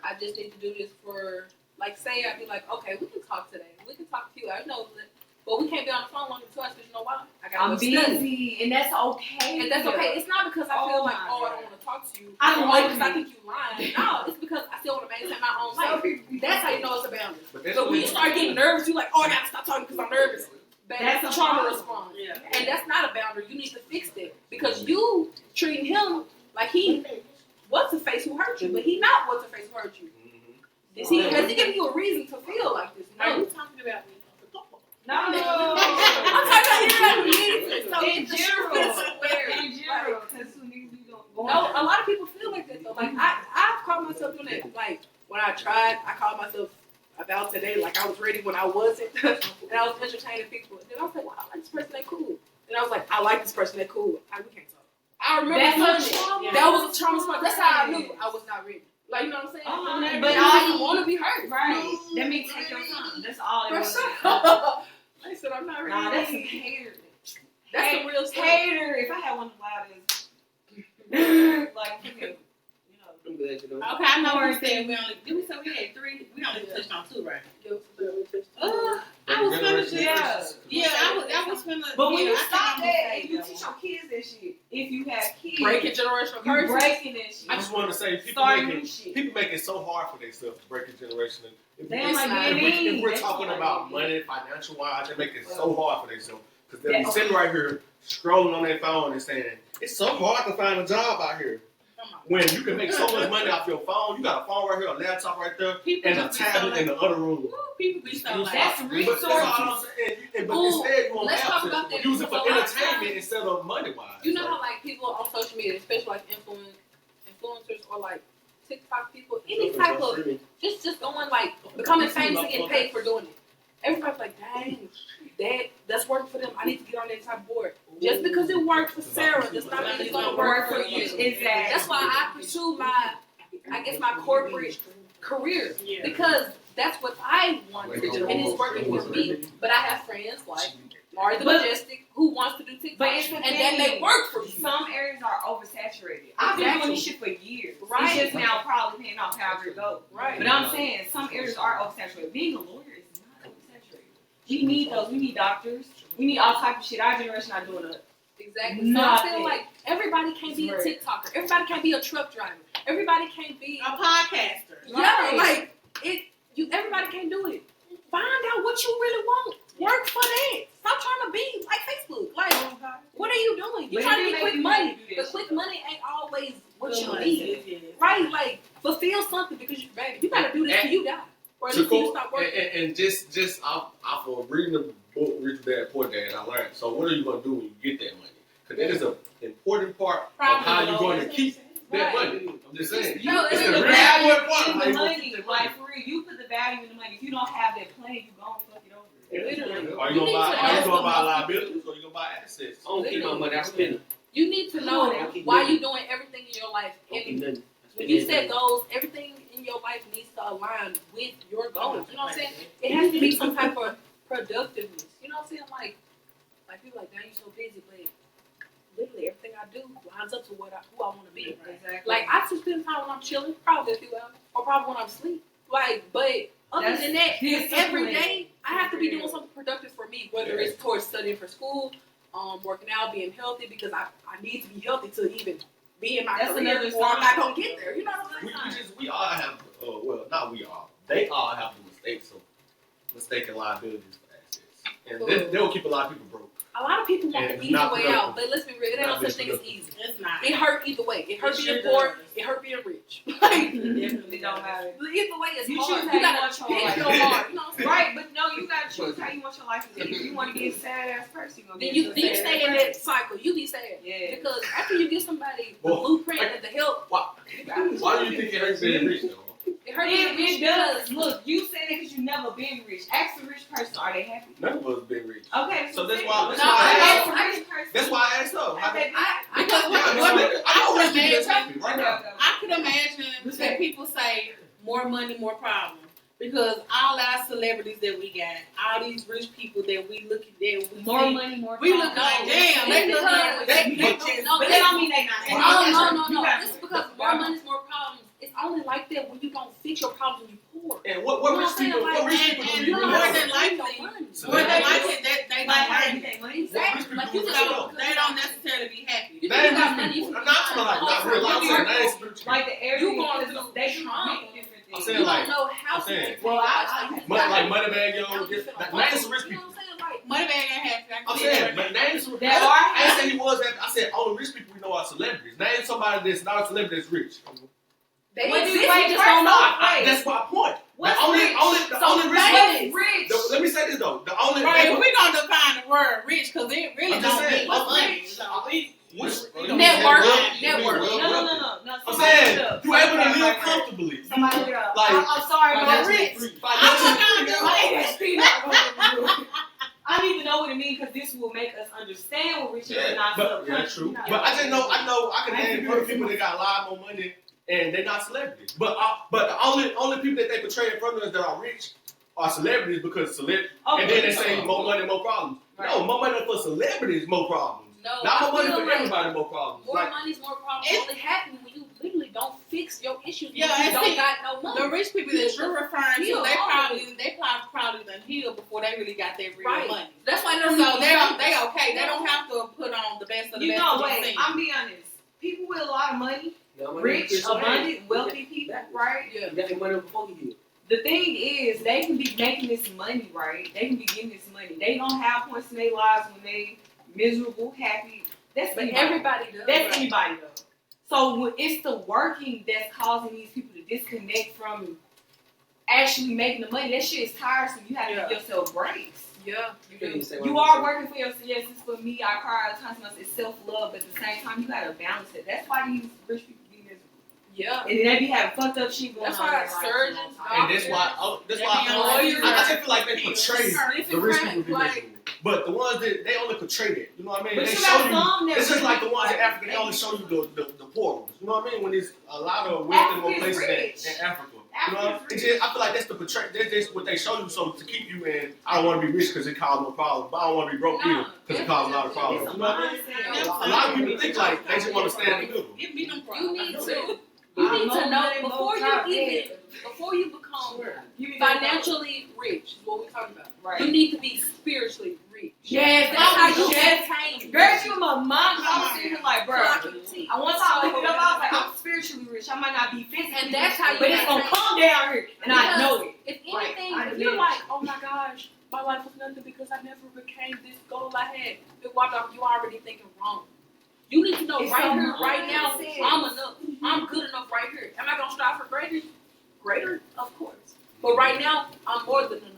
I just need to do this for, like, say I'd be like, okay, we can talk today. We can talk to you. I know that, but we can't be on the phone longer than 2 hours because you know why? I got I'm busy, and that's okay. And that's okay. It's not because I feel Oh like, my oh, I God. don't want to talk to you. I don't Or like because I you. think you lying. No, it's because I still want to maintain my own Some life. people be- That's how you know it's a boundary. But that's So when you what- start getting nervous, you're like, oh, I gotta stop talking because I'm nervous. That's That's a a trauma problem. response. Yeah. And that's not a boundary. You need to fix that. Because you treating him like he what's the face who hurt you, but he not what's the face who hurt you. Mhm. Has he given you a reason to feel like this? Are No. you talking about me? No. I'm talking about anybody who needs it. So In the general. shit is weird. In general, because who niggas be going No, a lot of people feel like that though. Like I've caught myself doing that. Like when I tried, I called myself about today like I was ready when I wasn't, and I was entertaining people. And then I was like, wow, I like this person. They cool. And I was like, I like this person. They cool. We can't talk. I remember That's feeling a trauma. it. That was a trauma response. That's how I knew I was not ready. Like, you know what I'm saying? Uh-huh. But But I all didn't want to be hurt. Right. That means take your time. That's all it For was. sure. I said I'm not ready. Nah, that's some hater. That's the real stuff. Hater. If I had one of the loudest, like, you know. I'm glad you know. Okay, I know we said we only. Did we say we had 3? We only touched on 2, right? I was gonna just. Yeah, I was gonna. But when yeah, you I stop think that, I'm and you gonna say teach your kids that shit, if you have kids, Breaking generational you curses. breaking that shit. I just want to say people Start make new it shit. people make it so hard for themselves to break a generation. If, They don't like if, being if we're mean. talking That's about why. money, financial wise, they make it so hard for themselves because they'll be Yeah. sitting right here scrolling on their phone and saying it's so hard to find a job out here. Come on. When you can make so much money off your phone, you got a phone right here, a laptop right there, People and a just be tablet so in the other room. Woo, people be so like. That's But resources. that's all I'm saying. But Ooh, instead, you want let's talk about to that use it for because a lot of entertainment times- instead of money wise. You know how like people on social media, especially like influencers or like TikTok people, any type of just going like becoming famous and getting paid for doing it. Everybody's like, dang, that's working for them. I need to get on that type of board. Just because it worked for Sarah does not mean it's gonna work for you. Exactly. That's why I pursue my corporate career Yeah. because that's what I want to do, and it's working for me. But I have friends like Mari the Majestic who wants to do TikTok, But it's the and that may thing. work for you. Some areas are oversaturated. I've been doing this shit for years. Right. It's just now probably paying off however it goes. Right. But I'm saying some areas are oversaturated. Being a lawyer is not oversaturated. We need those. We need doctors. We need all type of shit. Our generation not doing it. Exactly. So I Nothing. feel like everybody can't be a Right. TikToker. Everybody can't be a truck driver. Everybody can't be A podcaster. yeah, like it. Everybody can't do it. Find out what you really want. Work for that. Stop trying to be like Facebook. Like, what are you doing? You're But trying it to get make quick you money, wanna do that but shit, quick though. money ain't always what Good you money. need. Yes. Right? Like, fulfill something because you're baby. You gotta do this till you die, or at To least till you go, stop working. and just off of reading the book, Rich Dad Poor Dad, I learned. So what are you gonna do when you get that money? Because that is an important part of how you're going to keep that Right. money. I'm just saying. No, it's it's the the real value important part. in How the you gonna money. keep that Like for real, you put the value in the money. If you don't have that plan, you gon' fuck it over. Literally. Are You you need gonna to buy? Are you know gonna buy what- liabilities or you gonna buy assets? I don't keep my money. I spend it. You need to know why you're doing everything in your life. I don't keep And nothing. when you set goals, everything in your life needs to align with your goals. You know what I'm saying? It has to be some type of productiveness. You know what I'm saying? Like people like, now you're so busy, but literally everything I do lines up to who I want to be. Exactly. Like I just spend time when I'm chilling, probably a few hours, or probably when I'm asleep. Like, but other That's than that, discipline. every day I have to be doing something productive for me, whether it's towards studying for school, working out, being healthy, because I need to be healthy to even be in my That's career, another or I'm not sign. gonna get there. You know what I'm saying? We all have, well, not we all. They all have the mistakes of mistaken liabilities for assets, and they'll keep a lot of people broke. A people want And the it's easy not way productive. out, but let's be real. It ain't no Not such thing as productive. easy. It's not. It hurt either way. It hurt It being sure poor. does. It hurt being rich. Like, Definitely don't matter. either way, it's You hard. choose how You you gotta want your pick life. your heart. You know what I'm saying? Right, but no, you gotta choose how you want your life to be. If you want to be a sad ass person, you're gonna Then be you a sad stay in ass that cycle. You be sad. Yeah. Because after you give somebody the Well, blueprint and the help, Why do you think it hurts being rich though? it hurts being rich It does. because Look, you said it because you never been rich. Ask a rich person, are they happy? None of us been rich. Okay, So that's say why- it. that's No, why I ask asked- a rich person. That's why I asked her. Have they been- I Because know what- I know rich people that's happy right Okay, now. okay, okay. I could imagine that people say more money, more problems. Because all our celebrities that we got, all these rich people that we look at, that we More see, money, more we look problems. like, damn, they look like They- they just. no, But that don't mean they not Well, happy. No. You got- It's because more money's more problems. It's only like that when you don't fix your problems when you poor. And what You know rich what I'm saying? people? What rich And- people do and you more really than know? likely, No money. more than likely, they Like, don't how have you it. make money? Exactly. Like you What just rich don't. They don't necessarily be happy. You They think you ain't got rich money? people. You I'm not talking like not real. I'm saying they ain't spiritual. Like the air You people, going because through they do trauma. different I'm things. saying You like- don't know how I'm to saying- maintain Well, your I- lifestyle. You Like gotta- Moneybag, yo, you know this, what that, I'm name saying? some rich You know people. what I'm saying? Like, Moneybag ain't happy. I'm saying, but name some. There are- I ain't say he was happy. I said all the rich people we know are celebrities. Name somebody that's not a celebrity that's rich. they What do you exist, wait, we just first don't know. off, wait. That's my point. What's the only, rich? the So only rich. famous. What's rich? Let me say this though. The only Right, we gonna define the word rich because it really I'm just don't saying, mean I'm money. rich. So we which Network. No. I'm Somebody saying get up. you able to Somebody live get up. comfortably. Somebody get up. Like, I'm sorry, no financially rich. free. I need to know what it means because this will make us understand what rich is and not But yeah, that's true. But I just know I can name other people that got a lot more money and they're not celebrities. But the only people that they portray in front of us that are rich are celebrities because celebrities. And then they say more money, more problems. No, more money for celebrities, more problems. No, Not I more money feel for like everybody, more problems. more Like, money's more problems It's- only happen when you literally don't fix your issues. Yeah, when you and don't see, got no money. the rich people that you're referring to, Heal they all of probably done healed before they really got their real Right. money. That's why So they're they okay. They don't have to put on the best of the You best. know, of wait, things. I'm being honest. People with a lot of money, Now, my name rich, is Chris Wayne. abundant, wealthy people, right? Yeah. You got your money before you did. The thing is, they can be making this money, right? They can be getting this money. They gonna have points in their lives when they miserable, happy. That's But anybody. everybody does. That's anybody though. So when it's the working that's causing these people to disconnect from actually making the money. That shit is tiresome. You have to give yourself breaks. Yeah, you do. You are working for yourself. Yes, it's for me. I cry all the time. Sometimes it's self-love, but at the same time, you gotta balance it. That's why these rich people be miserable. Yeah. And then they be having fucked up shit going That's on. why in their life. surgeons, and that's why I just feel like they portray the rich people be miserable. But the ones that they only portray that, you know what I mean? But They you show got some you. that It's just really like the ones in like- Africa. They only show you the poor ones. You know what I mean? When there's a lot of wealth in more Africa's places rich. than Africa. You know, Africa's it's just, I feel like that's the portray. That's just what they show you, so to keep you in. I don't want to be rich because it causes no problem, but I don't want to be broke either because it causes a lot of problems. It's a You know what I mean? mindset. A lot of people think like they just want to stand in the middle. Give me them You problems. need I to. know You I need know to know they before both you got even before you become financially rich. Is what we're talking about. Right. You need to be spiritually rich. Yes, That's how you yes. maintain. Girl, you my mom. I was sitting here like, bro. I I want to look it up. I was like, I'm spiritually rich. I might not be physically And that's rich, how you but it's gonna maintain. come down here, and I know it. If Like, anything, I if you're live. like, oh my gosh, my life was nothing because I never became this goal I had, then why don't you already thinking wrong? You need to know It's right a here, right now, mindset. I'm enough. I'm good enough right here. Am I gonna strive for greater? Greater, of course. But right now, I'm more than enough.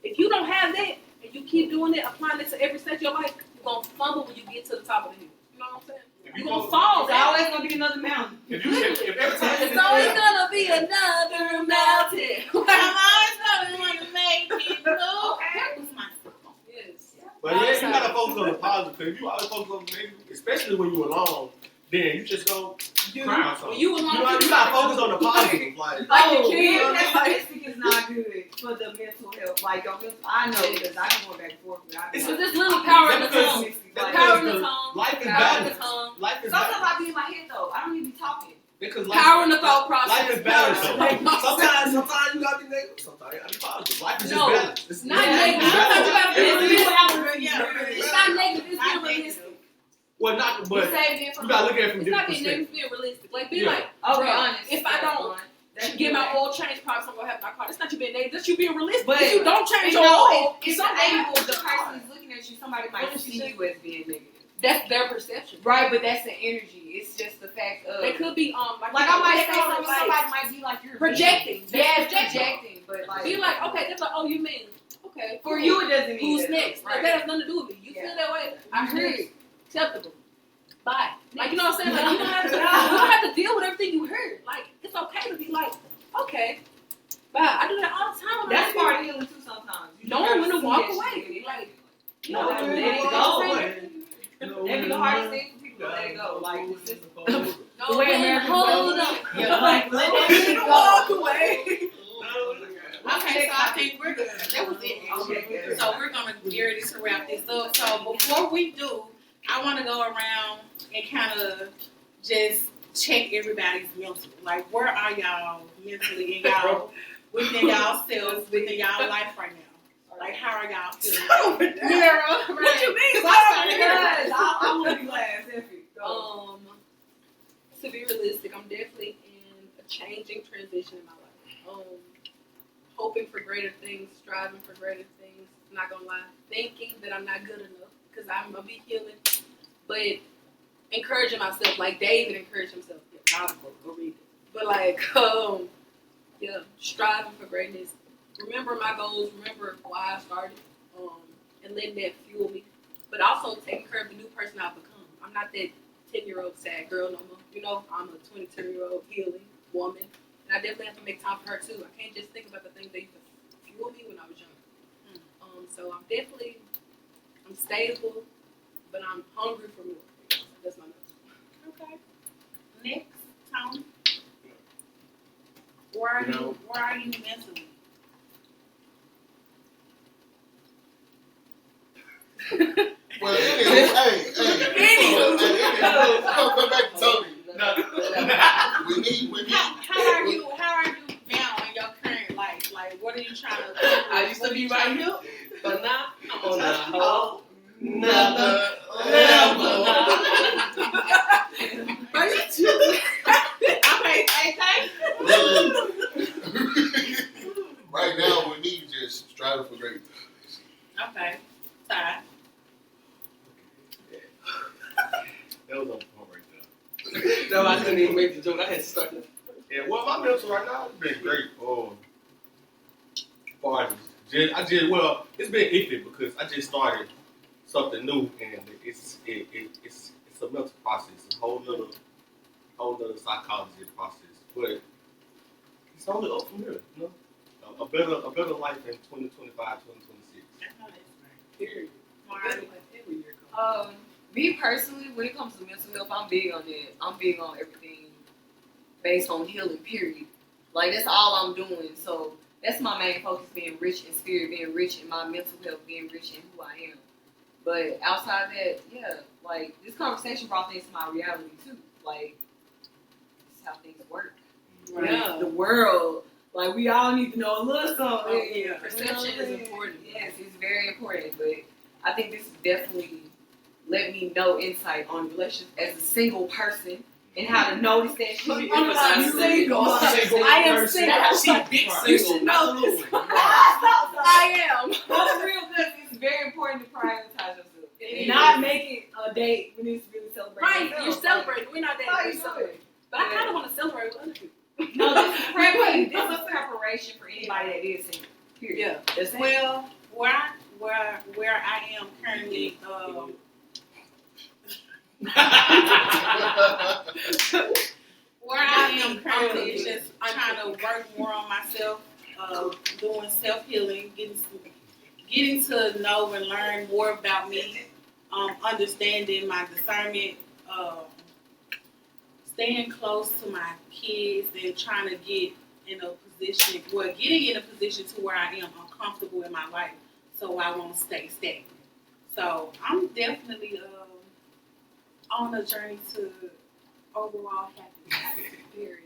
If you don't have that and you keep doing it, applying it to every stage of your life, you're gonna fumble when you get to the top of the hill. You know what I'm saying? You're gonna fall. It's always gonna be another mountain. If every time It's always gonna be another mountain. I'm always gonna want to make it move. Okay. That was my song. Yes. But yeah, you gotta focus on the positive. Cause if you always focus on the negative, especially when you're alone, then you just go cry or something. When you You know, you gotta focus on the positive. Like, Oh, the being kid. pessimistic is not good for the mental health. Like your mental, I know because I've been going back and forth. But I It's be just little power in the Because- tongue. that's Power in because the tongue. life is Power in the balance. tongue. Life is sometimes balance. I be in my head though. I don't need to be talking. Because Power in the thought process. Life is balance. Power Though. in the thought process. Sometimes you gotta be negative. Sometimes you gotta be positive. Life is just No, balance. It's not it's negative. balance. You gotta be Yeah. It's not negative. It's being Not realistic. Well, not, but You saved it you gotta look at it from It's different not being perspectives. negative. It's being realistic. Like be Yeah. like, Okay, bro, honest. if I don't get my oil changed, probably something gonna happen to my car. That's not you being negative. That's you being realistic. But if you don't change you your know, oil, it's something able happens the to your car. person is looking at against you, somebody might see you as being negative. That's their perception. Right, but that's the energy. It's just the fact of They could be like I might say something, like, somebody might be like you're projecting. Yeah, projecting, but like Be like, okay, they're like, oh, you mean okay? for you it doesn't mean Who's that, next? Right. Like, that has nothing to do with me. You feel that way? I heard. Acceptable. Bye. Like, you know what I'm saying? Like, you don't have to deal with everything you heard. Like, it's okay to be like, okay, bye. I do that all the time. That's part of healing too. Sometimes you knowing when to walk see that away. shit. Like, You know, let it go. That'd be the hardest thing for people to let it go. Like, it's just no, way wait, Americans hold go. up. Yeah, like, let that shit go. Walk away. Okay, so I think we're good. That was it. Okay, good. So we're gonna get ready to wrap this up. So before we do, I want to go around and kind of just check everybody's mental. Like, where are y'all mentally in y'all within y'all selves, within y'all life right now? Like, how are y'all feeling? Yeah, right. What you mean? I want to be last. To be realistic, I'm definitely in a changing transition in my life. Hoping for greater things, striving for greater things. Not gonna lie, thinking that I'm not good enough because I'm gonna be healing, but encouraging myself like David encouraged himself. Yeah, God, go read it. But like, yeah, striving for greatness. Remember my goals. Remember why I started, and letting that fuel me. But also taking care of the new person I've become. I'm not that 10-year-old sad girl no more. You know, I'm a 22-year-old healing woman. And I definitely have to make time for her too. I can't just think about the things that used to fuel me when I was younger. So I'm stable, but I'm hungry for more. That's my note. Okay. Next, Tony. Where are you mentally? Well, anyway, come back to Tony. We need. How are you now in your current life? Like, what are you trying to do? I used to be right here, but now I'm on a whole Another level. Okay, hey. Right now, we need just striving for great. Okay, Ty. That was on point right there. No, I couldn't even make the joke. I had to start it. Yeah, well, my mental right now has been great. It's been iffy because I just started something new, and it's a mental process, a whole other psychology process. But it's only up from here, you know. A better life in 2025, 2026. Period. Me personally, when it comes to mental health, I'm big on that. I'm big on everything based on healing, period. Like, that's all I'm doing. So that's my main focus, being rich in spirit, being rich in my mental health, being rich in who I am. But outside that, yeah, like, this conversation brought things to my reality too. Like, this is how things work. Right. Yeah. The world. Like, we all need to know a little something. Oh, yeah. Perception is important. Yes, it's very important. But I think this definitely let me know insight on relationships as a single person and how to notice that shit. I'm single. I am single. You should know this. I I am. That's real good. It's very important to prioritize yourself. It Not is. make it a date when it's really celebrating. Right, yourself. you're celebrating. We're not How that. you We're doing? celebrating. But I kind of want to celebrate with other people. No, this is preparation. This is preparation for anybody that is single. Period. Yeah. That's it. Well, where I am currently, where I am currently is just trying to work more on myself, doing self healing, getting to know and learn more about me, understanding my discernment, staying close to my kids, and trying to getting in a position to where I am uncomfortable in my life, so I won't stay stagnant. So I'm definitely on a journey to overall happiness. Period.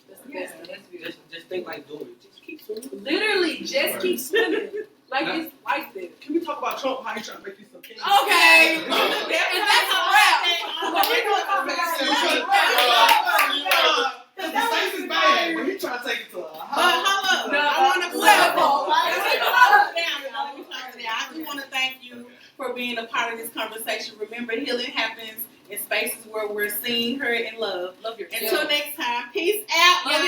That's the Yeah, best thing. that's beautiful. Just think like doing it. Just keep swimming. Literally, just keep swimming. Like it's like this. Can we talk about Trump? How he trying to make you some king? Okay. And that's a wrap. Because the Saints is bad, but he trying to take it to a But high. hold up, No, I want to level. let me close it down. I do want to thank you for being a part of this conversation. Remember, healing happens in spaces where we're seen, heard, and loved. Love yourself. Until next time, peace out. Love